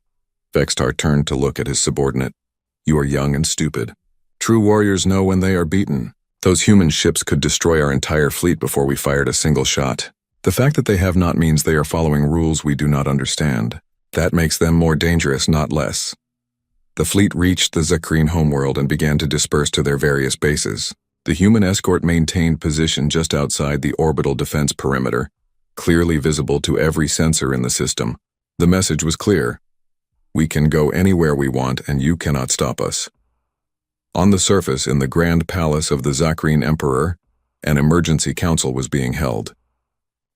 Vextar turned to look at his subordinate. "You are young and stupid. True warriors know when they are beaten. Those human ships could destroy our entire fleet before we fired a single shot. The fact that they have not means they are following rules we do not understand. That makes them more dangerous, not less." The fleet reached the Zakreen homeworld and began to disperse to their various bases. The human escort maintained position just outside the orbital defense perimeter, clearly visible to every sensor in the system. The message was clear. "We can go anywhere we want and you cannot stop us." On the surface, in the Grand Palace of the Zakreen Emperor, an emergency council was being held.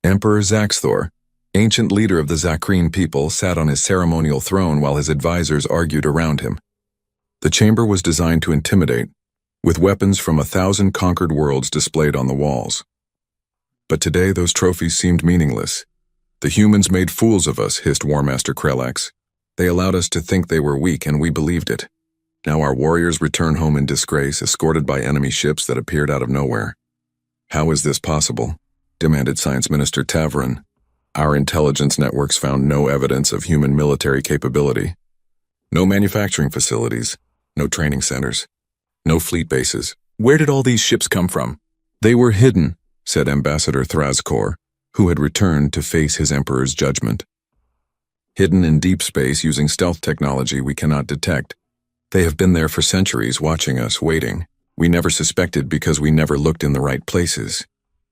Emperor Zaxthor, ancient leader of the Zakreen people, sat on his ceremonial throne while his advisors argued around him. The chamber was designed to intimidate, with weapons from 1,000 conquered worlds displayed on the walls. But today those trophies seemed meaningless. "The humans made fools of us," hissed War Master Krelax. "They allowed us to think they were weak and we believed it. Now our warriors return home in disgrace, escorted by enemy ships that appeared out of nowhere." "How is this possible?" demanded Science Minister Tavron. "Our intelligence networks found no evidence of human military capability. No manufacturing facilities, no training centers, no fleet bases. Where did all these ships come from?" "They were hidden," said Ambassador Thrazkor, who had returned to face his emperor's judgment. "Hidden in deep space using stealth technology we cannot detect. They have been there for centuries, watching us, waiting. We never suspected because we never looked in the right places.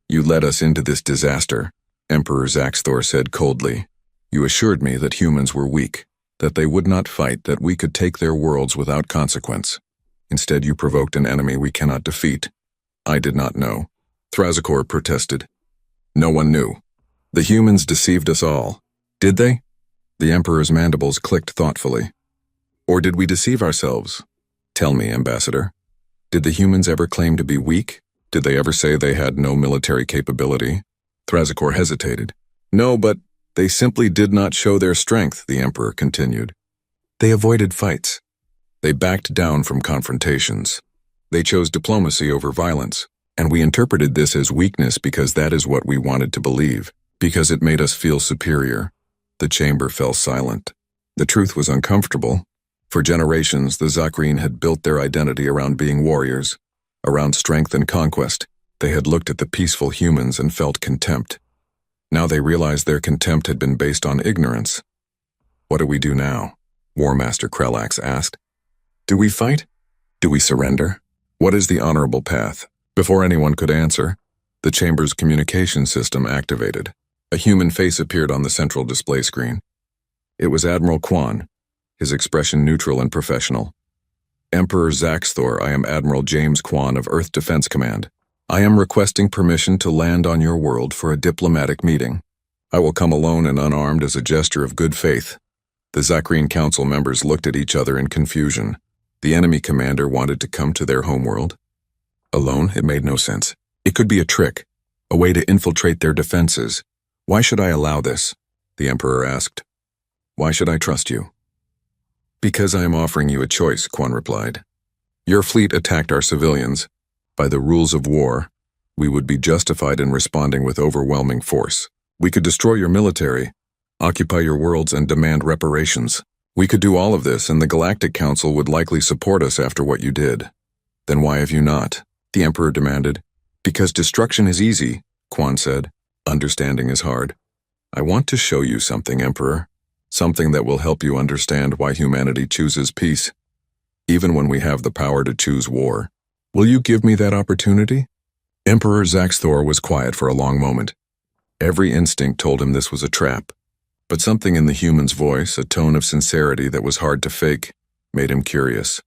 You led us into this disaster," Emperor Zaxthor said coldly. "You assured me that humans were weak, that they would not fight, that we could take their worlds without consequence. Instead, you provoked an enemy we cannot defeat." "I did not know," Thrazkor protested. "No one knew. The humans deceived us all." "Did they?" The Emperor's mandibles clicked thoughtfully. "Or did we deceive ourselves? Tell me, Ambassador. Did the humans ever claim to be weak? Did they ever say they had no military capability?" Thrazkor hesitated. "No, but they simply did not show their strength," the Emperor continued. "They avoided fights. They backed down from confrontations. They chose diplomacy over violence. And we interpreted this as weakness because that is what we wanted to believe, because it made us feel superior." The chamber fell silent. The truth was uncomfortable. For generations, the Zakreen had built their identity around being warriors, around strength and conquest. They had looked at the peaceful humans and felt contempt. Now they realized their contempt had been based on ignorance. "What do we do now?" War Master Krelax asked. "Do we fight? Do we surrender? What is the honorable path?" Before anyone could answer, the chamber's communication system activated. A human face appeared on the central display screen. It was Admiral Kwan, his expression neutral and professional. "Emperor Zaxthor, I am Admiral James Kwan of Earth Defense Command. I am requesting permission to land on your world for a diplomatic meeting. I will come alone and unarmed as a gesture of good faith." The Zakreen Council members looked at each other in confusion. The enemy commander wanted to come to their homeworld. Alone, it made no sense. It could be a trick, a way to infiltrate their defenses. "Why should I allow this?" the Emperor asked. "Why should I trust you?" "Because I am offering you a choice," Kwan replied. "Your fleet attacked our civilians. By the rules of war, we would be justified in responding with overwhelming force. We could destroy your military, occupy your worlds, and demand reparations. We could do all of this, and the Galactic Council would likely support us after what you did. Then why have you not? the Emperor demanded. Because destruction is easy, Quan said. Understanding is hard. I want to show you something, Emperor. Something that will help you understand why humanity chooses peace, even when we have the power to choose war. Will you give me that opportunity? Emperor Zaxthor was quiet for a long moment. Every instinct told him this was a trap, but something in the human's voice, a tone of sincerity that was hard to fake, made him curious.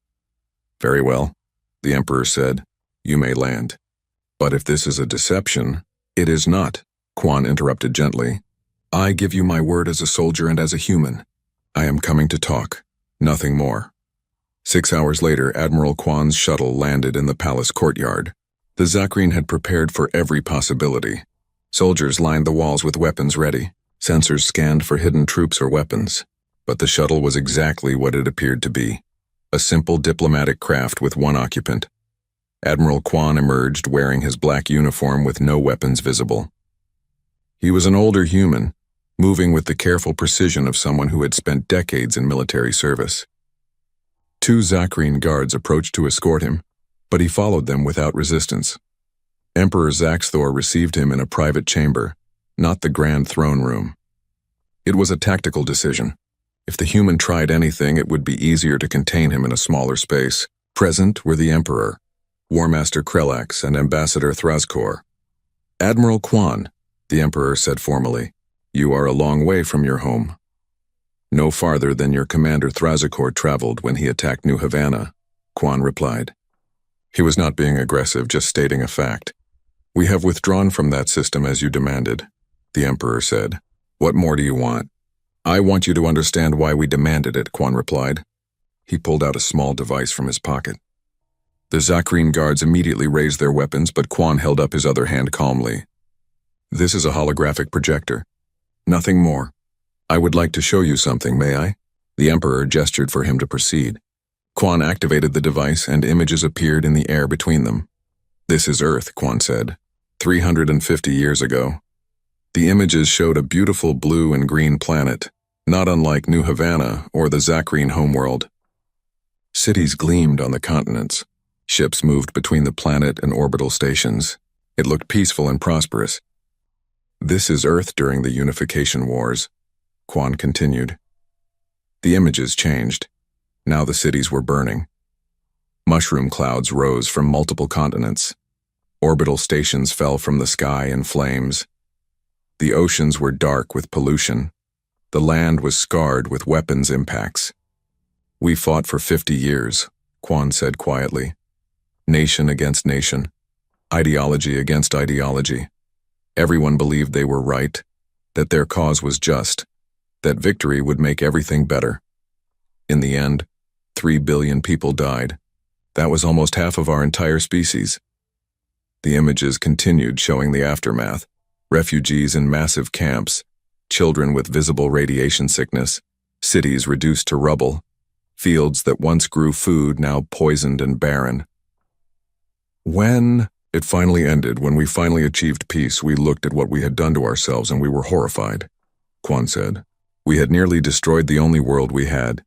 Very well, the Emperor said. You may land. But if this is a deception, it is not, Quan interrupted gently. I give you my word as a soldier and as a human. I am coming to talk, nothing more. 6 hours later, Admiral Quan's shuttle landed in the palace courtyard. The Zakreen had prepared for every possibility. Soldiers lined the walls with weapons ready. Sensors scanned for hidden troops or weapons. But the shuttle was exactly what it appeared to be. A simple diplomatic craft with one occupant. Admiral Quan emerged wearing his black uniform with no weapons visible. He was an older human, moving with the careful precision of someone who had spent decades in military service. 2 Zakreen guards approached to escort him, but he followed them without resistance. Emperor Zaxthor received him in a private chamber, not the grand throne room. It was a tactical decision. If the human tried anything, it would be easier to contain him in a smaller space. Present were the Emperor, War Master Krelax, and Ambassador Thrazkor. Admiral Quan, the Emperor said formally, you are a long way from your home. No farther than your commander Thrazkor traveled when he attacked New Havana, Quan replied. He was not being aggressive, just stating a fact. We have withdrawn from that system as you demanded, the Emperor said. What more do you want? I want you to understand why we demanded it, Quan replied. He pulled out a small device from his pocket. The Zakreen guards immediately raised their weapons, but Quan held up his other hand calmly. This is a holographic projector. Nothing more. I would like to show you something, may I? The Emperor gestured for him to proceed. Quan activated the device and images appeared in the air between them. This is Earth, Quan said. 350 years ago. The images showed a beautiful blue and green planet, not unlike New Havana or the Zakreen homeworld. Cities gleamed on the continents. Ships moved between the planet and orbital stations. It looked peaceful and prosperous. This is Earth during the Unification Wars, Quan continued. The images changed. Now the cities were burning. Mushroom clouds rose from multiple continents. Orbital stations fell from the sky in flames. The oceans were dark with pollution. The land was scarred with weapons impacts. We fought for 50 years, Quan said quietly. Nation against nation. Ideology against ideology. Everyone believed they were right, that their cause was just, that victory would make everything better. In the end, 3 billion people died. That was almost half of our entire species. The images continued showing the aftermath. Refugees in massive camps, children with visible radiation sickness, cities reduced to rubble, fields that once grew food now poisoned and barren. When it finally ended, when we finally achieved peace, we looked at what we had done to ourselves and we were horrified, Quan said. We had nearly destroyed the only world we had.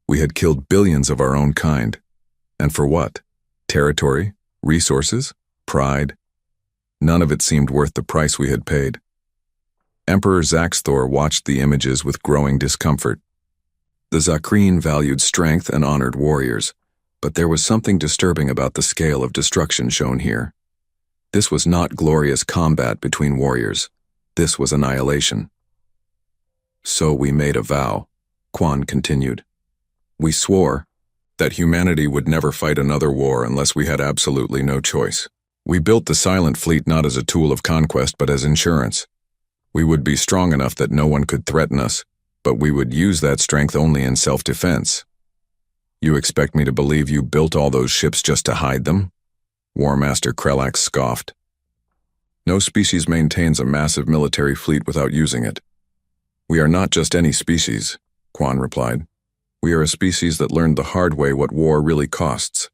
We had killed billions of our own kind. And for what? Territory? Resources? Pride? None of it seemed worth the price we had paid. Emperor Zaxthor watched the images with growing discomfort. The Zakreen valued strength and honored warriors, but there was something disturbing about the scale of destruction shown here. This was not glorious combat between warriors. This was annihilation. So we made a vow, Quan continued. We swore that humanity would never fight another war unless we had absolutely no choice. We built the Silent Fleet not as a tool of conquest but as insurance. We would be strong enough that no one could threaten us, but we would use that strength only in self-defense. You expect me to believe you built all those ships just to hide them? War Master Krelax scoffed. No species maintains a massive military fleet without using it. We are not just any species, Quan replied. We are a species that learned the hard way what war really costs.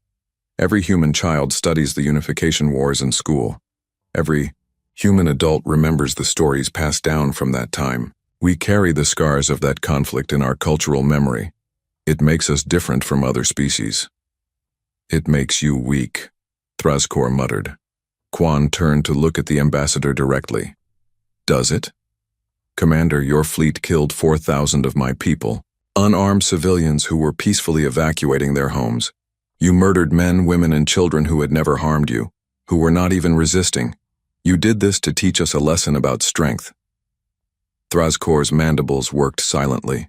Every human child studies the Unification Wars in school. Every human adult remembers the stories passed down from that time. We carry the scars of that conflict in our cultural memory. It makes us different from other species. It makes you weak, Thrazkor muttered. Quan turned to look at the ambassador directly. Does it? Commander, your fleet killed 4,000 of my people, unarmed civilians who were peacefully evacuating their homes. You murdered men, women, and children who had never harmed you, who were not even resisting. You did this to teach us a lesson about strength. Thrazkor's mandibles worked silently.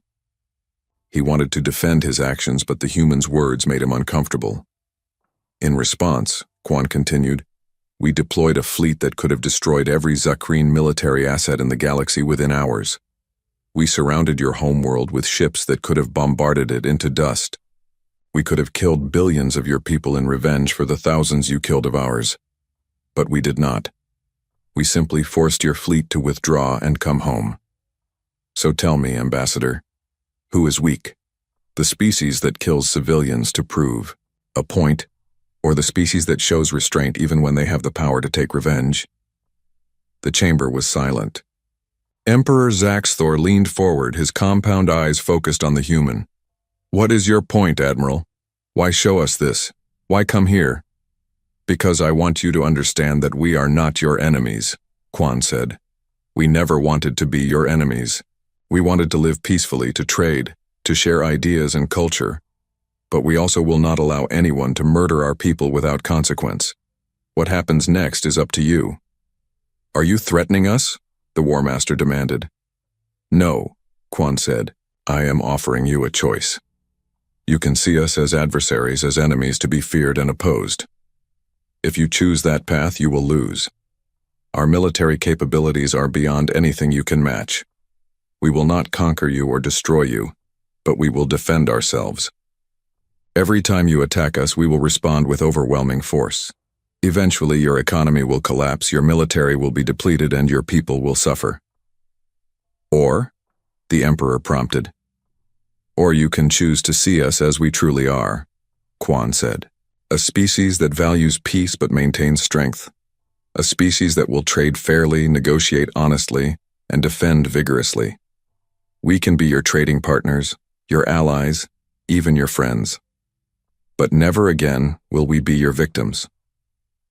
He wanted to defend his actions, but the human's words made him uncomfortable. In response, Quan continued, we deployed a fleet that could have destroyed every Zakreen military asset in the galaxy within hours. We surrounded your homeworld with ships that could have bombarded it into dust. We could have killed billions of your people in revenge for the thousands you killed of ours. But we did not. We simply forced your fleet to withdraw and come home. So tell me, Ambassador, who is weak? The species that kills civilians to prove a point, or the species that shows restraint even when they have the power to take revenge? The chamber was silent. Emperor Zaxthor leaned forward, his compound eyes focused on the human. What is your point, Admiral? Why show us this? Why come here? Because I want you to understand that we are not your enemies, Quan said. We never wanted to be your enemies. We wanted to live peacefully, to trade, to share ideas and culture. But we also will not allow anyone to murder our people without consequence. What happens next is up to you. Are you threatening us? The War Master demanded. No, Quan said. I am offering you a choice. You can see us as adversaries, as enemies to be feared and opposed. If you choose that path, you will lose. Our military capabilities are beyond anything you can match. We will not conquer you or destroy you, but we will defend ourselves. Every time you attack us, we will respond with overwhelming force. Eventually, your economy will collapse, your military will be depleted, and your people will suffer. Or, the Emperor prompted. Or you can choose to see us as we truly are, Quan said. A species that values peace but maintains strength. A species that will trade fairly, negotiate honestly, and defend vigorously. We can be your trading partners, your allies, even your friends. But never again will we be your victims.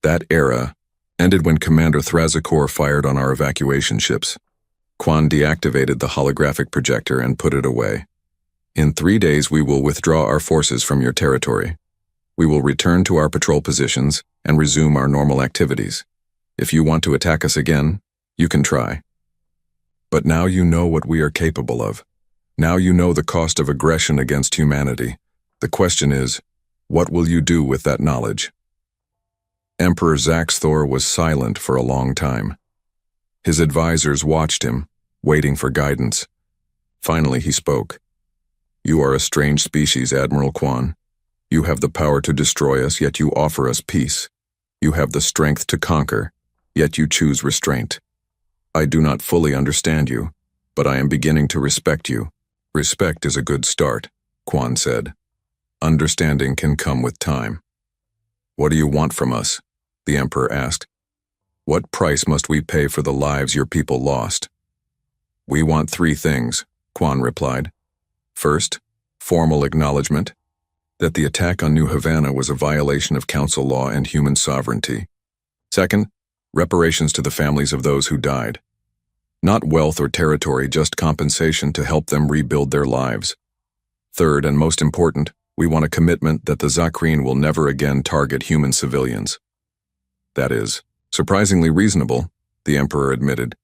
That era ended when Commander Thrazkor fired on our evacuation ships. Quan deactivated the holographic projector and put it away. In 3 days, we will withdraw our forces from your territory. We will return to our patrol positions and resume our normal activities. If you want to attack us again, you can try. But now you know what we are capable of. Now you know the cost of aggression against humanity. The question is, what will you do with that knowledge? Emperor Zaxthor was silent for a long time. His advisors watched him, waiting for guidance. Finally, he spoke. You are a strange species, Admiral Quan. You have the power to destroy us, yet you offer us peace. You have the strength to conquer, yet you choose restraint. I do not fully understand you, but I am beginning to respect you. Respect is a good start, Quan said. Understanding can come with time. What do you want from us? The Emperor asked. What price must we pay for the lives your people lost? We want 3 things, Quan replied. First, formal acknowledgement that the attack on New Havana was a violation of council law and human sovereignty. Second, reparations to the families of those who died. Not wealth or territory, just compensation to help them rebuild their lives. Third, and most important, we want a commitment that the Zakreen will never again target human civilians. That is surprisingly reasonable, the Emperor admitted.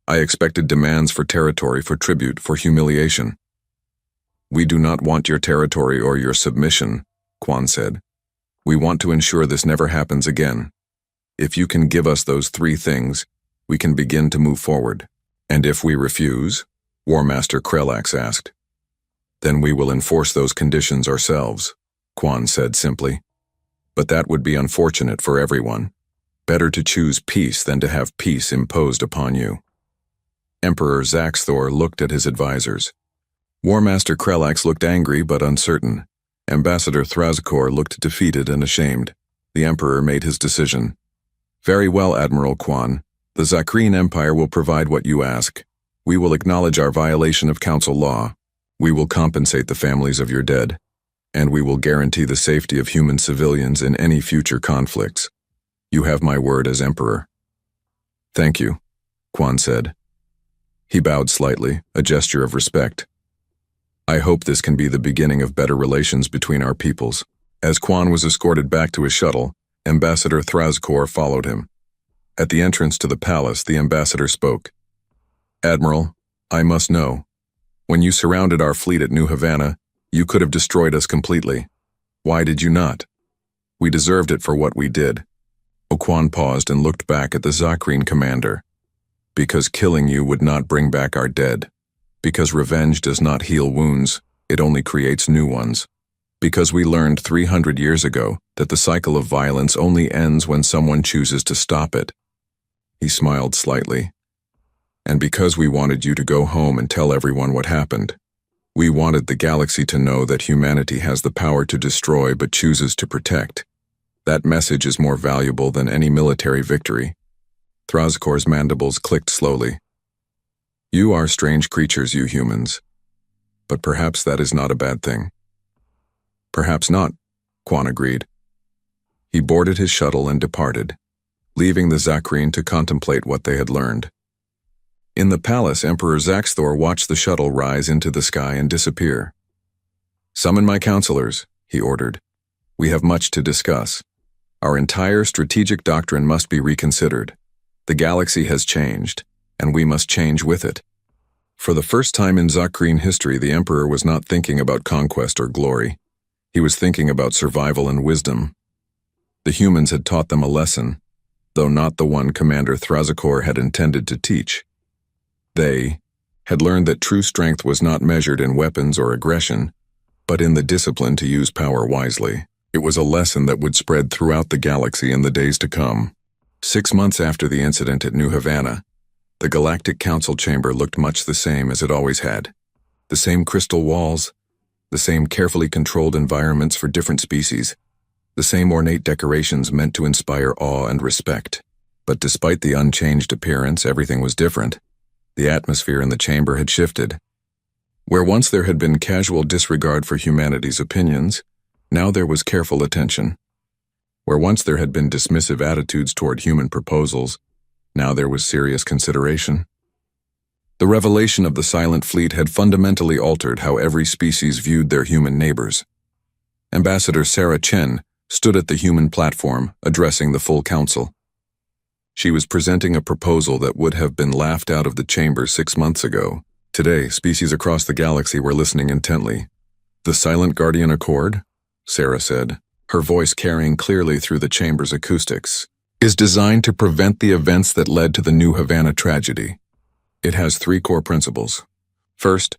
I expected demands for territory, for tribute, for humiliation. We do not want your territory or your submission, Quan said. We want to ensure this never happens again. If you can give us those 3 things, we can begin to move forward. And if we refuse, War Master Krelax asked. Then we will enforce those conditions ourselves, Quan said simply. But that would be unfortunate for everyone. Better to choose peace than to have peace imposed upon you. Emperor Zaxthor looked at his advisors. War Master Krelax looked angry but uncertain. Ambassador Thrazkor looked defeated and ashamed. The Emperor made his decision. Very well, Admiral Quan. The Zakreen Empire will provide what you ask. We will acknowledge our violation of council law. We will compensate the families of your dead. And we will guarantee the safety of human civilians in any future conflicts. You have my word as Emperor. Thank you, Quan said. He bowed slightly, a gesture of respect. I hope this can be the beginning of better relations between our peoples. As Quan was escorted back to his shuttle, Ambassador Thrazkor followed him. At the entrance to the palace, the ambassador spoke. Admiral, I must know. When you surrounded our fleet at New Havana, you could have destroyed us completely. Why did you not? We deserved it for what we did. Quan paused and looked back at the Zakreen commander. Because killing you would not bring back our dead. Because revenge does not heal wounds, it only creates new ones. Because we learned 300 years ago that the cycle of violence only ends when someone chooses to stop it. He smiled slightly. And because we wanted you to go home and tell everyone what happened. We wanted the galaxy to know that humanity has the power to destroy but chooses to protect. That message is more valuable than any military victory. Thrazkor's mandibles clicked slowly. You are strange creatures, you humans. But perhaps that is not a bad thing. Perhaps not, Quan agreed. He boarded his shuttle and departed, leaving the Zakreen to contemplate what they had learned. In the palace, Emperor Zaxthor watched the shuttle rise into the sky and disappear. Summon my counselors, he ordered. We have much to discuss. Our entire strategic doctrine must be reconsidered. The galaxy has changed, and we must change with it. For the first time in Zakreen history, the Emperor was not thinking about conquest or glory. He was thinking about survival and wisdom. The humans had taught them a lesson, though not the one Commander Thrazkor had intended to teach. They had learned that true strength was not measured in weapons or aggression, but in the discipline to use power wisely. It was a lesson that would spread throughout the galaxy in the days to come. 6 months after the incident at New Havana, the Galactic Council chamber looked much the same as it always had. The same crystal walls, the same carefully controlled environments for different species, the same ornate decorations meant to inspire awe and respect. But despite the unchanged appearance, everything was different. The atmosphere in the chamber had shifted. Where once there had been casual disregard for humanity's opinions, now there was careful attention. Where once there had been dismissive attitudes toward human proposals, now there was serious consideration. The revelation of the Silent Fleet had fundamentally altered how every species viewed their human neighbors. Ambassador Sarah Chen stood at the human platform, addressing the full council. She was presenting a proposal that would have been laughed out of the chamber 6 months ago. Today, species across the galaxy were listening intently. The Silent Guardian Accord, Sarah said, her voice carrying clearly through the chamber's acoustics, is designed to prevent the events that led to the New Havana tragedy. It has 3 core principles. First,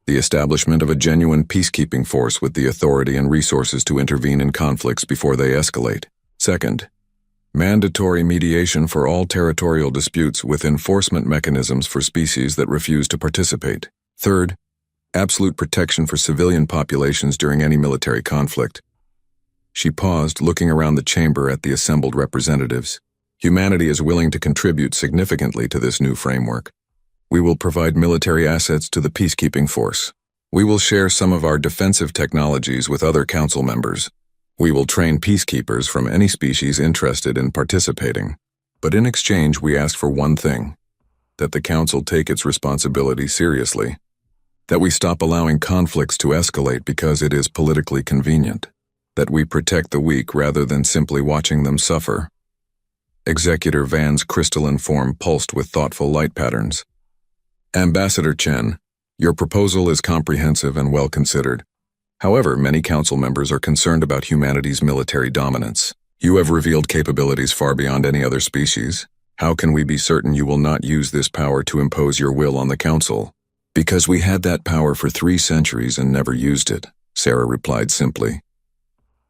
the establishment of a genuine peacekeeping force with the authority and resources to intervene in conflicts before they escalate. Second, mandatory mediation for all territorial disputes with enforcement mechanisms for species that refuse to participate. Third, absolute protection for civilian populations during any military conflict. She paused, looking around the chamber at the assembled representatives. Humanity is willing to contribute significantly to this new framework. We will provide military assets to the peacekeeping force. We will share some of our defensive technologies with other council members. We will train peacekeepers from any species interested in participating. But in exchange, we ask for one thing: that the council take its responsibility seriously. That we stop allowing conflicts to escalate because it is politically convenient. That we protect the weak rather than simply watching them suffer. Executor Van's crystalline form pulsed with thoughtful light patterns. Ambassador Chen, your proposal is comprehensive and well considered. However, many council members are concerned about humanity's military dominance. You have revealed capabilities far beyond any other species. How can we be certain you will not use this power to impose your will on the council? Because we had that power for 3 centuries and never used it, Sarah replied simply.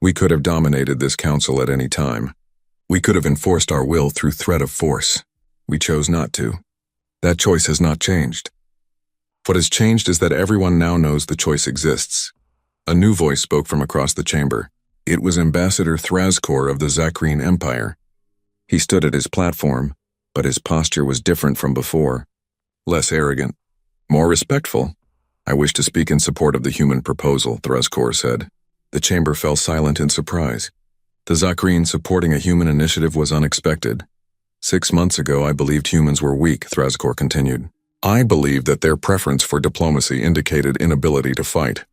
We could have dominated this council at any time. We could have enforced our will through threat of force. We chose not to. That choice has not changed. What has changed is that everyone now knows the choice exists. A new voice spoke from across the chamber. It was Ambassador Thrazkor of the Zakreen Empire. He stood at his platform, but his posture was different from before. Less arrogant. More respectful. I wish to speak in support of the human proposal, Thrazkor said. The chamber fell silent in surprise. The Zakreen supporting a human initiative was unexpected. 6 months ago, I believed humans were weak, Thrazkor continued. I believed that their preference for diplomacy indicated inability to fight.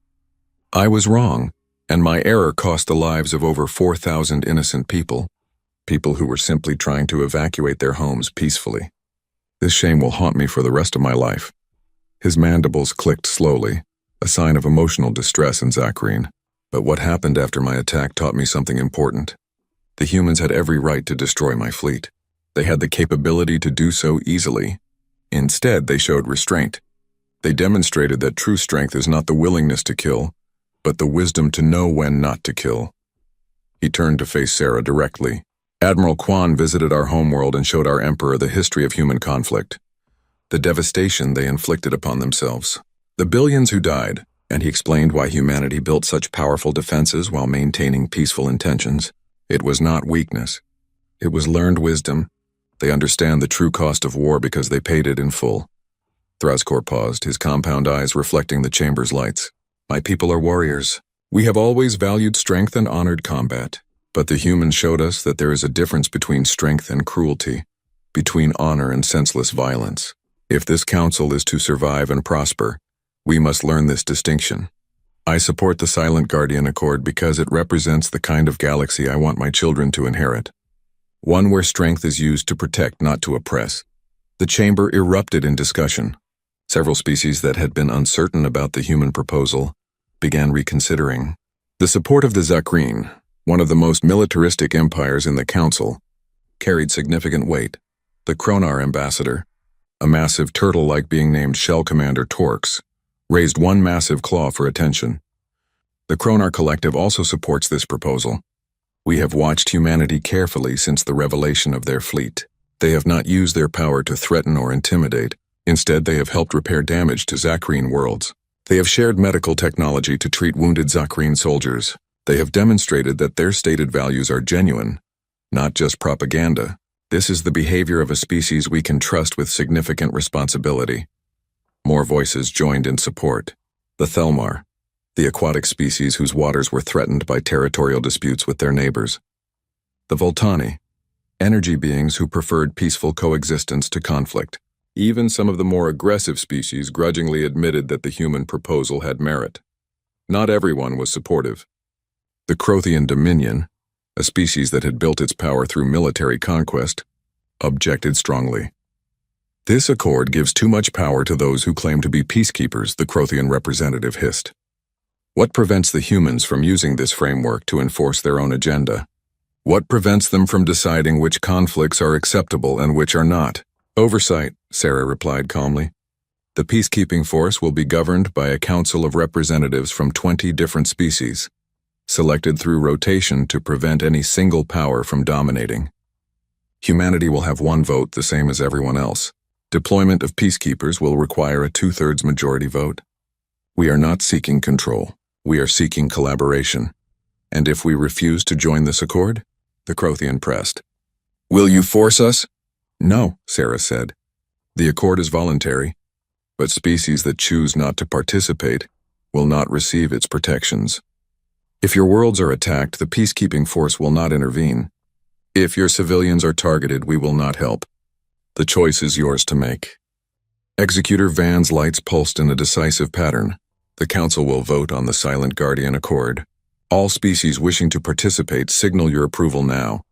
I was wrong, and my error cost the lives of over 4,000 innocent people who were simply trying to evacuate their homes peacefully. This shame will haunt me for the rest of my life. His mandibles clicked slowly, a sign of emotional distress in Zakreen. But what happened after my attack taught me something important. The humans had every right to destroy my fleet. They had the capability to do so easily. Instead, they showed restraint. They demonstrated that true strength is not the willingness to kill, but the wisdom to know when not to kill. He turned to face Sarah directly. Admiral Kwan visited our homeworld and showed our Emperor the history of human conflict, the devastation they inflicted upon themselves, the billions who died, and he explained why humanity built such powerful defenses while maintaining peaceful intentions. It was not weakness. It was learned wisdom. They understand the true cost of war because they paid it in full. Thrazkor paused, his compound eyes reflecting the chamber's lights. My people are warriors. We have always valued strength and honored combat. But the humans showed us that there is a difference between strength and cruelty, between honor and senseless violence. If this council is to survive and prosper, we must learn this distinction. I support the Silent Guardian Accord because it represents the kind of galaxy I want my children to inherit. One where strength is used to protect, not to oppress. The chamber erupted in discussion. Several species that had been uncertain about the human proposal began reconsidering. The support of the Zakreen, one of the most militaristic empires in the council, carried significant weight. The Kronar ambassador, a massive turtle-like being named Shell Commander Torx, raised one massive claw for attention. The Kronar Collective also supports this proposal. We have watched humanity carefully since the revelation of their fleet. They have not used their power to threaten or intimidate. Instead, they have helped repair damage to Zakreen worlds. They have shared medical technology to treat wounded Zakreen soldiers. They have demonstrated that their stated values are genuine, not just propaganda. This is the behavior of a species we can trust with significant responsibility. More voices joined in support. The Thelmar, the aquatic species whose waters were threatened by territorial disputes with their neighbors. The Voltani, energy beings who preferred peaceful coexistence to conflict. Even some of the more aggressive species grudgingly admitted that the human proposal had merit. Not everyone was supportive. The Crothian Dominion, a species that had built its power through military conquest, objected strongly. This accord gives too much power to those who claim to be peacekeepers, the Crothian representative hissed. What prevents the humans from using this framework to enforce their own agenda? What prevents them from deciding which conflicts are acceptable and which are not? Oversight, Sarah replied calmly. The peacekeeping force will be governed by a council of representatives from 20 different species, selected through rotation to prevent any single power from dominating. Humanity will have one vote, the same as everyone else. Deployment of peacekeepers will require a 2/3 majority vote. We are not seeking control. We are seeking collaboration. And if we refuse to join this accord? The Crothian pressed. Will you force us? No, Sarah said. The accord is voluntary, but species that choose not to participate will not receive its protections. If your worlds are attacked, the peacekeeping force will not intervene. If your civilians are targeted, we will not help. The choice is yours to make. Executor Van's lights pulsed in a decisive pattern. The Council will vote on the Silent Guardian Accord. All species wishing to participate signal your approval now.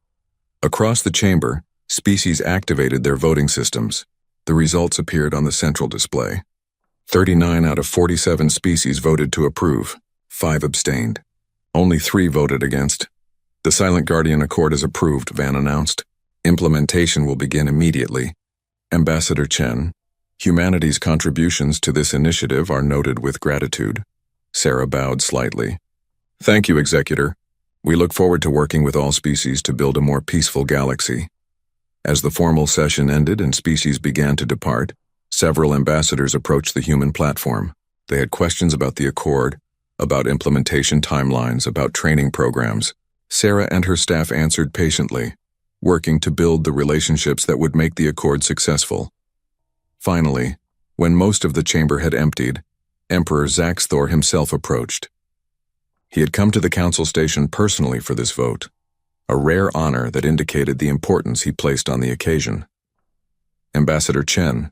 Across the chamber, species activated their voting systems. The results appeared on the central display. 39 out of 47 species voted to approve. 5 abstained. Only 3 voted against. The Silent Guardian Accord is approved, Van announced. Implementation will begin immediately. Ambassador Chen, humanity's contributions to this initiative are noted with gratitude. Sarah bowed slightly. Thank you, Executor. We look forward to working with all species to build a more peaceful galaxy. As the formal session ended and species began to depart, several ambassadors approached the human platform. They had questions about the Accord, about implementation timelines, about training programs. Sarah and her staff answered patiently, working to build the relationships that would make the Accord successful. Finally, when most of the chamber had emptied, Emperor Zaxthor himself approached. He had come to the council station personally for this vote. a rare honor that indicated the importance he placed on the occasion. Ambassador Chen,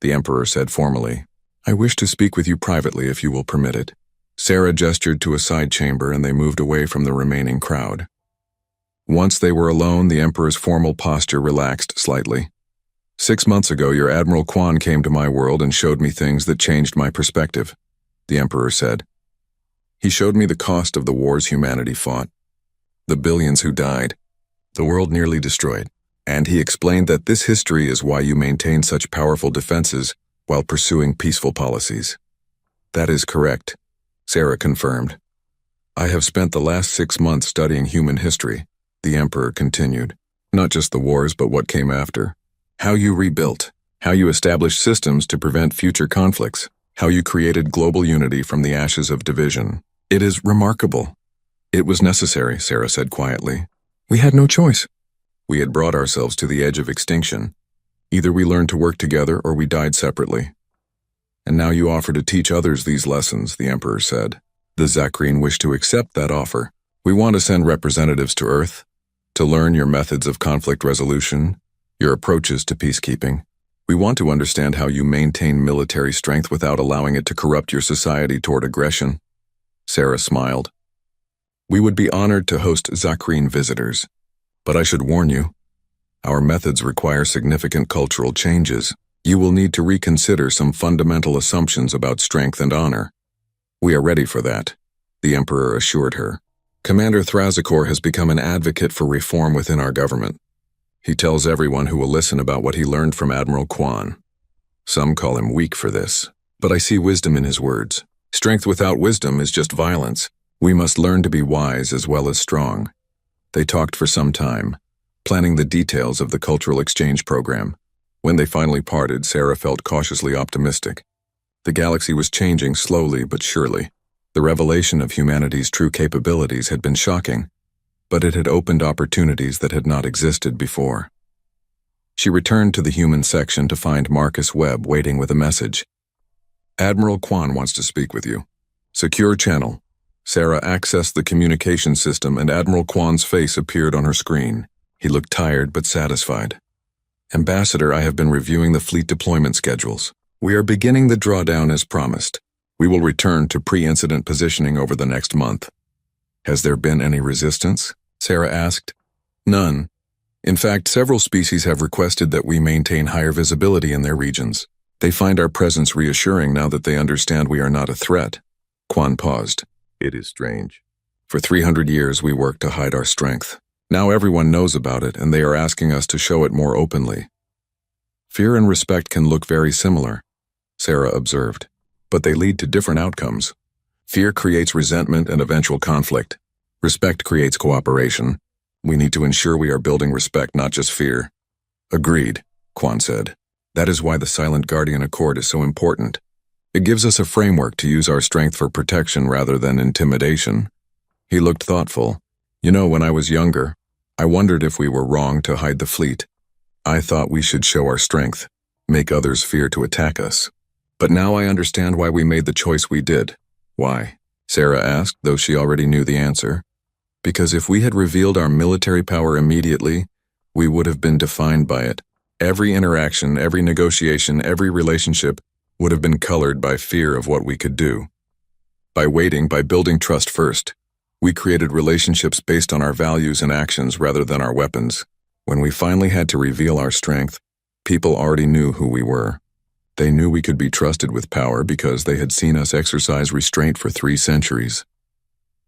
the Emperor said formally, I wish to speak with you privately if you will permit it. Sarah gestured to a side chamber and they moved away from the remaining crowd. Once they were alone, the Emperor's formal posture relaxed slightly. 6 months ago, your Admiral Quan came to my world and showed me things that changed my perspective, the Emperor said. He showed me the cost of the wars humanity fought, the billions who died, the world nearly destroyed, and he explained that this history is why you maintain such powerful defenses while pursuing peaceful policies. That is correct, Sarah confirmed. I have spent the last 6 months studying human history, the Emperor continued. Not just the wars, but what came after. How you rebuilt, how you established systems to prevent future conflicts, how you created global unity from the ashes of division. It is remarkable. It was necessary, Sarah said quietly. We had no choice. We had brought ourselves to the edge of extinction. Either we learned to work together or we died separately. And now you offer to teach others these lessons, the Emperor said. The Zakreen wish to accept that offer. We want to send representatives to Earth, to learn your methods of conflict resolution, your approaches to peacekeeping. We want to understand how you maintain military strength without allowing it to corrupt your society toward aggression. Sarah smiled. We would be honored to host Zakreen visitors, but I should warn you, our methods require significant cultural changes. You will need to reconsider some fundamental assumptions about strength and honor. We are ready for that, the Emperor assured her. Commander Thrazakor has become an advocate for reform within our government. He tells everyone who will listen about what he learned from Admiral Quan. Some call him weak for this, but I see wisdom in his words. Strength without wisdom is just violence. We must learn to be wise as well as strong. They talked for some time, planning the details of the cultural exchange program. When they finally parted, Sarah felt cautiously optimistic. The galaxy was changing slowly but surely. The revelation of humanity's true capabilities had been shocking, but it had opened opportunities that had not existed before. She returned to the human section to find Marcus Webb waiting with a message. Admiral Quan wants to speak with you. Secure channel. Sarah accessed the communication system and Admiral Quan's face appeared on her screen. He looked tired but satisfied. Ambassador, I have been reviewing the fleet deployment schedules. We are beginning the drawdown as promised. We will return to pre-incident positioning over the next month. Has there been any resistance? Sarah asked. None. In fact, several species have requested that we maintain higher visibility in their regions. They find our presence reassuring now that they understand we are not a threat. Quan paused. It is strange. For 300 years we worked to hide our strength. Now everyone knows about it and they are asking us to show it more openly. Fear and respect can look very similar, Sarah observed, but they lead to different outcomes. Fear creates resentment and eventual conflict. Respect creates cooperation. We need to ensure we are building respect, not just fear. Agreed, Quan said. That is why the Silent Guardian Accord is so important. It gives us a framework to use our strength for protection rather than intimidation. He looked thoughtful. You know, when I was younger, I wondered if we were wrong to hide the fleet. I thought we should show our strength, make others fear to attack us. But now I understand why we made the choice we did. Why? Sarah asked, though she already knew the answer. Because if we had revealed our military power immediately, we would have been defined by it. Every interaction, every negotiation, every relationship would have been colored by fear of what we could do. By waiting, by building trust first, we created relationships based on our values and actions rather than our weapons. When we finally had to reveal our strength, people already knew who we were. They knew we could be trusted with power because they had seen us exercise restraint for 3 centuries.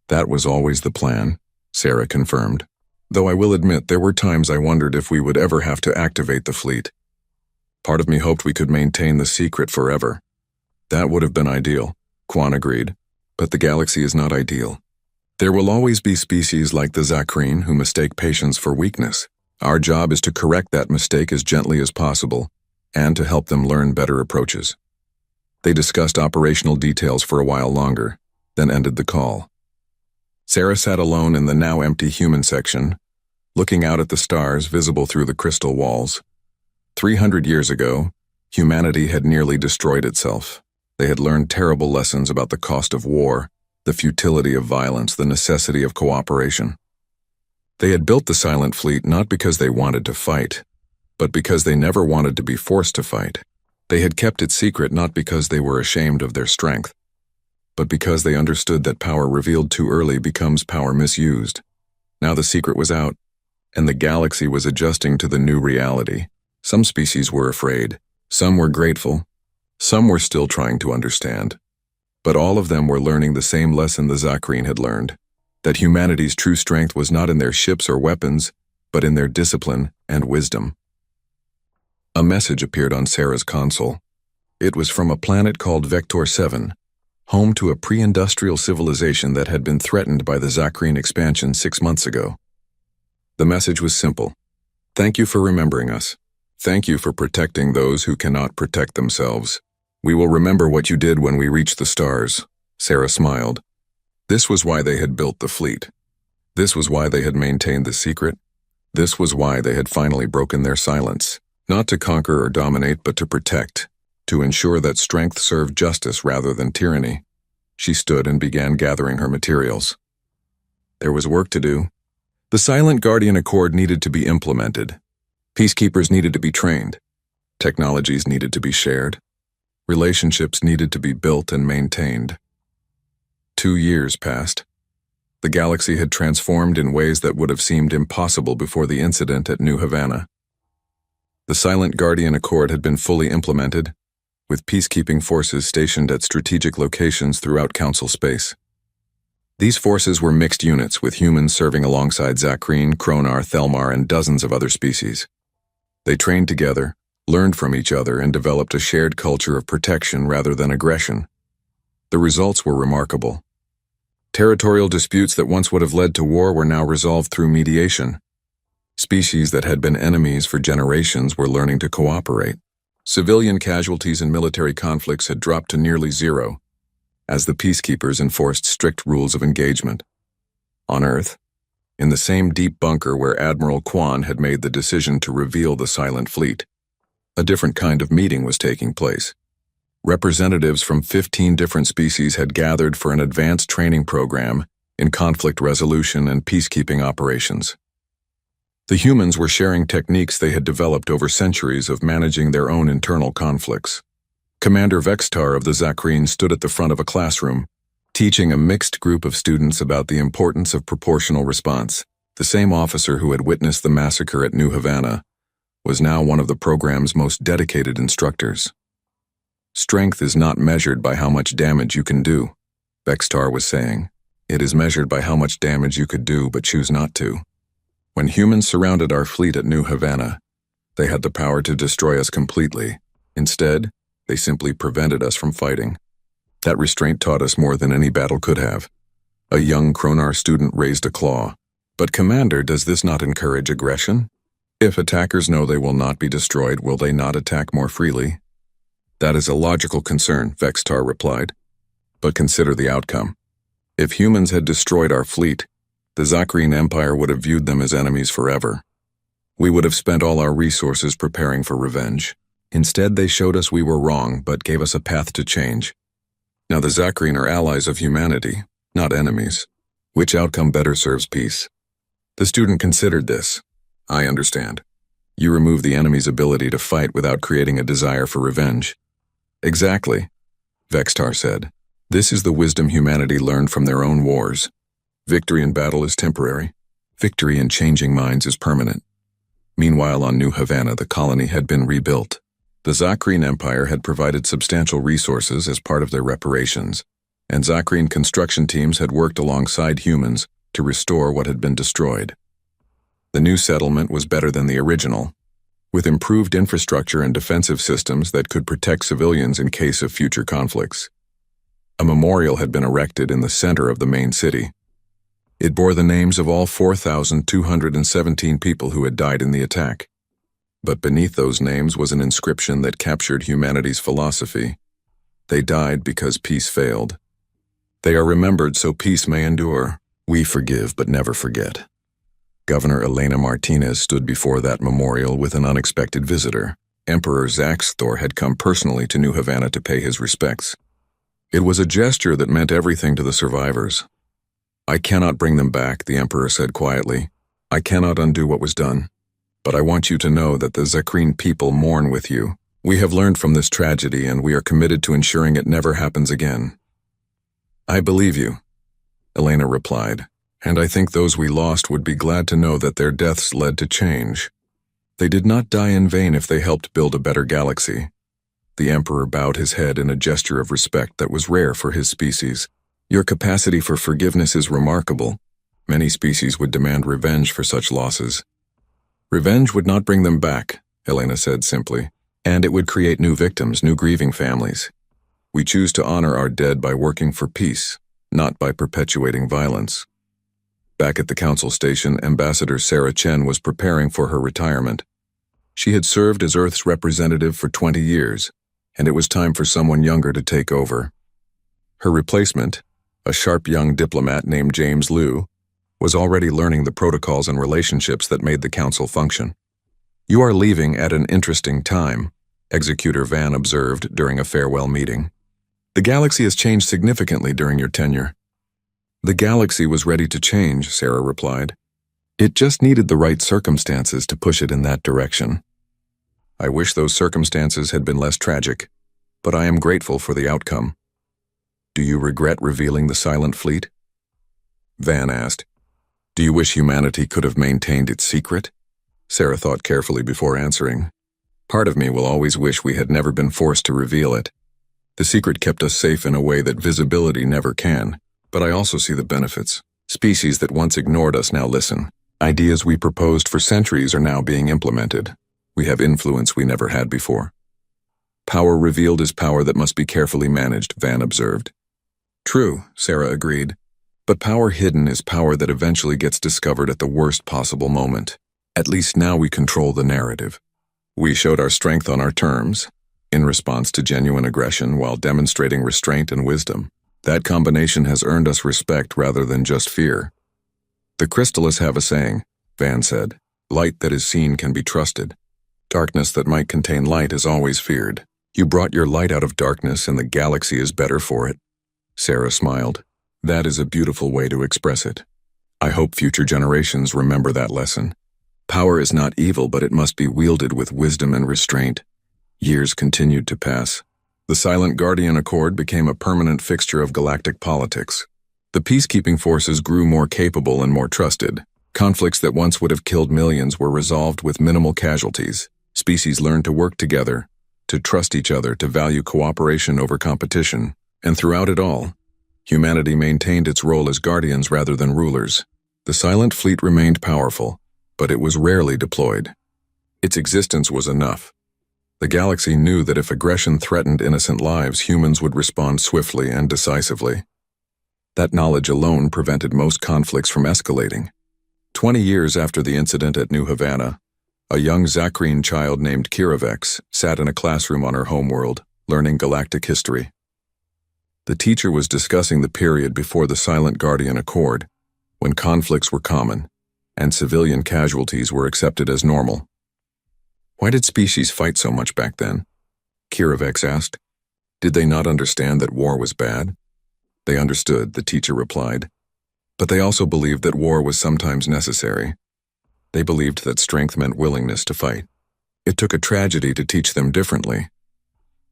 That was always the plan, Sarah confirmed. Though I will admit there were times I wondered if we would ever have to activate the fleet. Part of me hoped we could maintain the secret forever. That would have been ideal, Quan agreed. But the galaxy is not ideal. There will always be species like the Zakreen who mistake patience for weakness. Our job is to correct that mistake as gently as possible and to help them learn better approaches. They discussed operational details for a while longer, then ended the call. Sarah sat alone in the now empty human section, looking out at the stars visible through the crystal walls. 300 years ago, humanity had nearly destroyed itself. They had learned terrible lessons about the cost of war, the futility of violence, the necessity of cooperation. They had built the Silent Fleet not because they wanted to fight, but because they never wanted to be forced to fight. They had kept it secret not because they were ashamed of their strength, but because they understood that power revealed too early becomes power misused. Now the secret was out, and the galaxy was adjusting to the new reality. Some species were afraid, some were grateful, some were still trying to understand. But all of them were learning the same lesson the Zakreen had learned, that humanity's true strength was not in their ships or weapons, but in their discipline and wisdom. A message appeared on Sarah's console. It was from a planet called Vector 7, home to a pre-industrial civilization that had been threatened by the Zakreen expansion 6 months ago. The message was simple. Thank you for remembering us. Thank you for protecting those who cannot protect themselves. We will remember what you did when we reach the stars. Sarah smiled. This was why they had built the fleet. This was why they had maintained the secret. This was why they had finally broken their silence. Not to conquer or dominate, but to protect, to ensure that strength served justice rather than tyranny. She stood and began gathering her materials. There was work to do. The Silent Guardian Accord needed to be implemented. Peacekeepers needed to be trained. Technologies needed to be shared. Relationships needed to be built and maintained. 2 years passed. The galaxy had transformed in ways that would have seemed impossible before the incident at New Havana. The Silent Guardian Accord had been fully implemented, with peacekeeping forces stationed at strategic locations throughout Council space. These forces were mixed units, with humans serving alongside Zakreen, Kronar, Thelmar, and dozens of other species. They trained together, learned from each other, and developed a shared culture of protection rather than aggression. The results were remarkable. Territorial disputes that once would have led to war were now resolved through mediation. Species that had been enemies for generations were learning to cooperate. Civilian casualties in military conflicts had dropped to nearly zero, as the peacekeepers enforced strict rules of engagement. On Earth, in the same deep bunker where Admiral Kwan had made the decision to reveal the Silent Fleet, a different kind of meeting was taking place. Representatives from 15 different species had gathered for an advanced training program in conflict resolution and peacekeeping operations. The humans were sharing techniques they had developed over centuries of managing their own internal conflicts. Commander Vextar of the Zakreen stood at the front of a classroom, teaching a mixed group of students about the importance of proportional response. The same officer who had witnessed the massacre at New Havana was now one of the program's most dedicated instructors. Strength is not measured by how much damage you can do, Vextar was saying. It is measured by how much damage you could do but choose not to. When humans surrounded our fleet at New Havana, they had the power to destroy us completely. Instead, they simply prevented us from fighting. That restraint taught us more than any battle could have. A young Kronar student raised a claw. But Commander, does this not encourage aggression? If attackers know they will not be destroyed, will they not attack more freely? That is a logical concern, Vextar replied. But consider the outcome. If humans had destroyed our fleet, the Zakreen Empire would have viewed them as enemies forever. We would have spent all our resources preparing for revenge. Instead, they showed us we were wrong, but gave us a path to change. Now the Zakreen are allies of humanity, not enemies. Which outcome better serves peace? The student considered this. I understand. You remove the enemy's ability to fight without creating a desire for revenge. Exactly, Vextar said. This is the wisdom humanity learned from their own wars. Victory in battle is temporary. Victory in changing minds is permanent. Meanwhile, on New Havana, the colony had been rebuilt. The Zakreen Empire had provided substantial resources as part of their reparations, and Zakreen construction teams had worked alongside humans to restore what had been destroyed. The new settlement was better than the original, with improved infrastructure and defensive systems that could protect civilians in case of future conflicts. A memorial had been erected in the center of the main city. It bore the names of all 4,217 people who had died in the attack. But beneath those names was an inscription that captured humanity's philosophy. They died because peace failed. They are remembered so peace may endure. We forgive but never forget. Governor Elena Martinez stood before that memorial with an unexpected visitor. Emperor Zaxthor had come personally to New Havana to pay his respects. It was a gesture that meant everything to the survivors. I cannot bring them back, the emperor said quietly, I cannot undo what was done, but I want you to know that the Zakreen people mourn with you. We have learned from this tragedy and we are committed to ensuring it never happens again. I believe you, Elena replied, and I think those we lost would be glad to know that their deaths led to change. They did not die in vain if they helped build a better galaxy. The Emperor bowed his head in a gesture of respect that was rare for his species. Your capacity for forgiveness is remarkable. Many species would demand revenge for such losses. Revenge would not bring them back, Elena said simply, and it would create new victims, new grieving families. We choose to honor our dead by working for peace, not by perpetuating violence. Back at the council station, Ambassador Sarah Chen was preparing for her retirement. She had served as Earth's representative for 20 years, and it was time for someone younger to take over. Her replacement, a sharp young diplomat named James Liu, was already learning the protocols and relationships that made the council function. You are leaving at an interesting time, Executor Van observed during a farewell meeting. The galaxy has changed significantly during your tenure. The galaxy was ready to change, Sarah replied. It just needed the right circumstances to push it in that direction. I wish those circumstances had been less tragic, but I am grateful for the outcome. Do you regret revealing the Silent Fleet? Van asked. Do you wish humanity could have maintained its secret? Sarah thought carefully before answering. Part of me will always wish we had never been forced to reveal it. The secret kept us safe in a way that visibility never can, but I also see the benefits. Species that once ignored us now listen. Ideas we proposed for centuries are now being implemented. We have influence we never had before. Power revealed is power that must be carefully managed, Van observed. True, Sarah agreed. But power hidden is power that eventually gets discovered at the worst possible moment. At least now we control the narrative. We showed our strength on our terms, in response to genuine aggression while demonstrating restraint and wisdom. That combination has earned us respect rather than just fear. The Crystalists have a saying, Van said. Light that is seen can be trusted. Darkness that might contain light is always feared. You brought your light out of darkness and the galaxy is better for it. Sarah smiled. That is a beautiful way to express it. I hope future generations remember that lesson. Power is not evil, but it must be wielded with wisdom and restraint. Years continued to pass. The Silent Guardian Accord became a permanent fixture of galactic politics. The peacekeeping forces grew more capable and more trusted. Conflicts that once would have killed millions were resolved with minimal casualties. Species learned to work together, to trust each other, to value cooperation over competition. And throughout it all, humanity maintained its role as guardians rather than rulers. The Silent Fleet remained powerful, but it was rarely deployed. Its existence was enough. The galaxy knew that if aggression threatened innocent lives, humans would respond swiftly and decisively. That knowledge alone prevented most conflicts from escalating. 20 years after the incident at New Havana, a young Zakreen child named Kiravex sat in a classroom on her homeworld, learning galactic history. The teacher was discussing the period before the Silent Guardian Accord, when conflicts were common, and civilian casualties were accepted as normal. Why did species fight so much back then? Kiravex asked. Did they not understand that war was bad? They understood, the teacher replied. But they also believed that war was sometimes necessary. They believed that strength meant willingness to fight. It took a tragedy to teach them differently.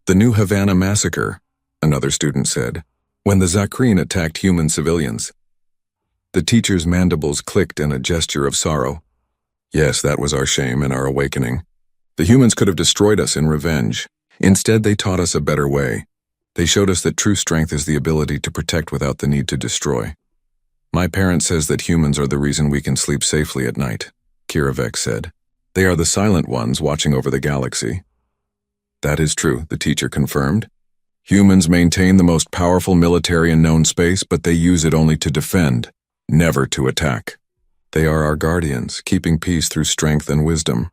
The New Havana massacre, another student said, when the Zakreen attacked human civilians. The teacher's mandibles clicked in a gesture of sorrow. Yes, that was our shame and our awakening. The humans could have destroyed us in revenge. Instead, they taught us a better way. They showed us that true strength is the ability to protect without the need to destroy. My parent says that humans are the reason we can sleep safely at night, Kiravex said. They are the silent ones watching over the galaxy. That is true, the teacher confirmed. Humans maintain the most powerful military in known space, but they use it only to defend, never to attack. They are our guardians, keeping peace through strength and wisdom.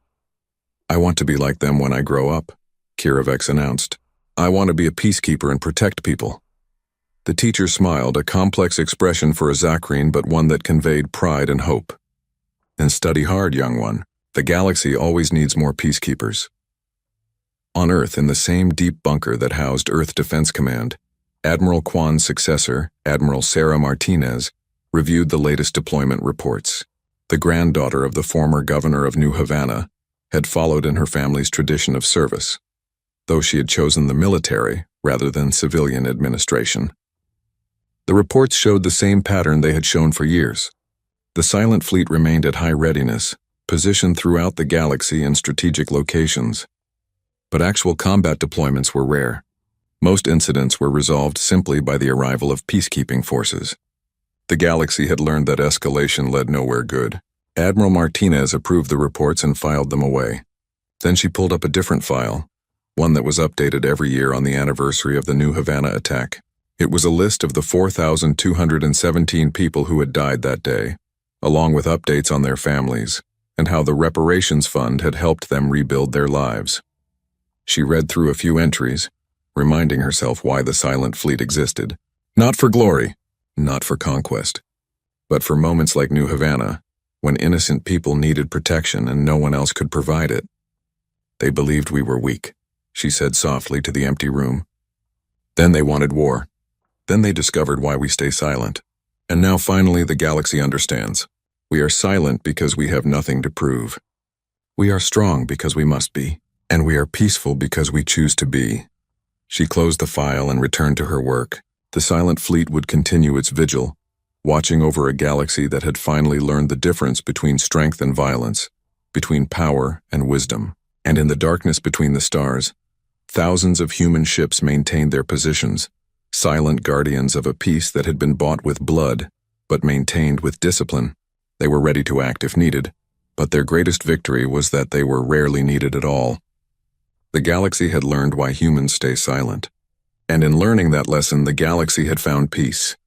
I want to be like them when I grow up, Kiravex announced. I want to be a peacekeeper and protect people. The teacher smiled, a complex expression for a Zakreen, but one that conveyed pride and hope. And study hard, young one. The galaxy always needs more peacekeepers. On Earth, in the same deep bunker that housed Earth Defense Command, Admiral Kwan's successor, Admiral Sarah Martinez, reviewed the latest deployment reports. The granddaughter of the former governor of New Havana had followed in her family's tradition of service, though she had chosen the military rather than civilian administration. The reports showed the same pattern they had shown for years. The silent fleet remained at high readiness, positioned throughout the galaxy in strategic locations. But actual combat deployments were rare. Most incidents were resolved simply by the arrival of peacekeeping forces. The galaxy had learned that escalation led nowhere good. Admiral Martinez approved the reports and filed them away. Then she pulled up a different file, one that was updated every year on the anniversary of the New Havana attack. It was a list of the 4,217 people who had died that day, along with updates on their families, and how the reparations fund had helped them rebuild their lives. She read through a few entries, reminding herself why the silent fleet existed. Not for glory, not for conquest, but for moments like New Havana, when innocent people needed protection and no one else could provide it. They believed we were weak, she said softly to the empty room. Then they wanted war. Then they discovered why we stay silent. And now finally the galaxy understands. We are silent because we have nothing to prove. We are strong because we must be, and we are peaceful because we choose to be. She closed the file and returned to her work. The silent fleet would continue its vigil, watching over a galaxy that had finally learned the difference between strength and violence, between power and wisdom. And in the darkness between the stars, thousands of human ships maintained their positions, silent guardians of a peace that had been bought with blood, but maintained with discipline. They were ready to act if needed, but their greatest victory was that they were rarely needed at all. The galaxy had learned why humans stay silent. And in learning that lesson, the galaxy had found peace.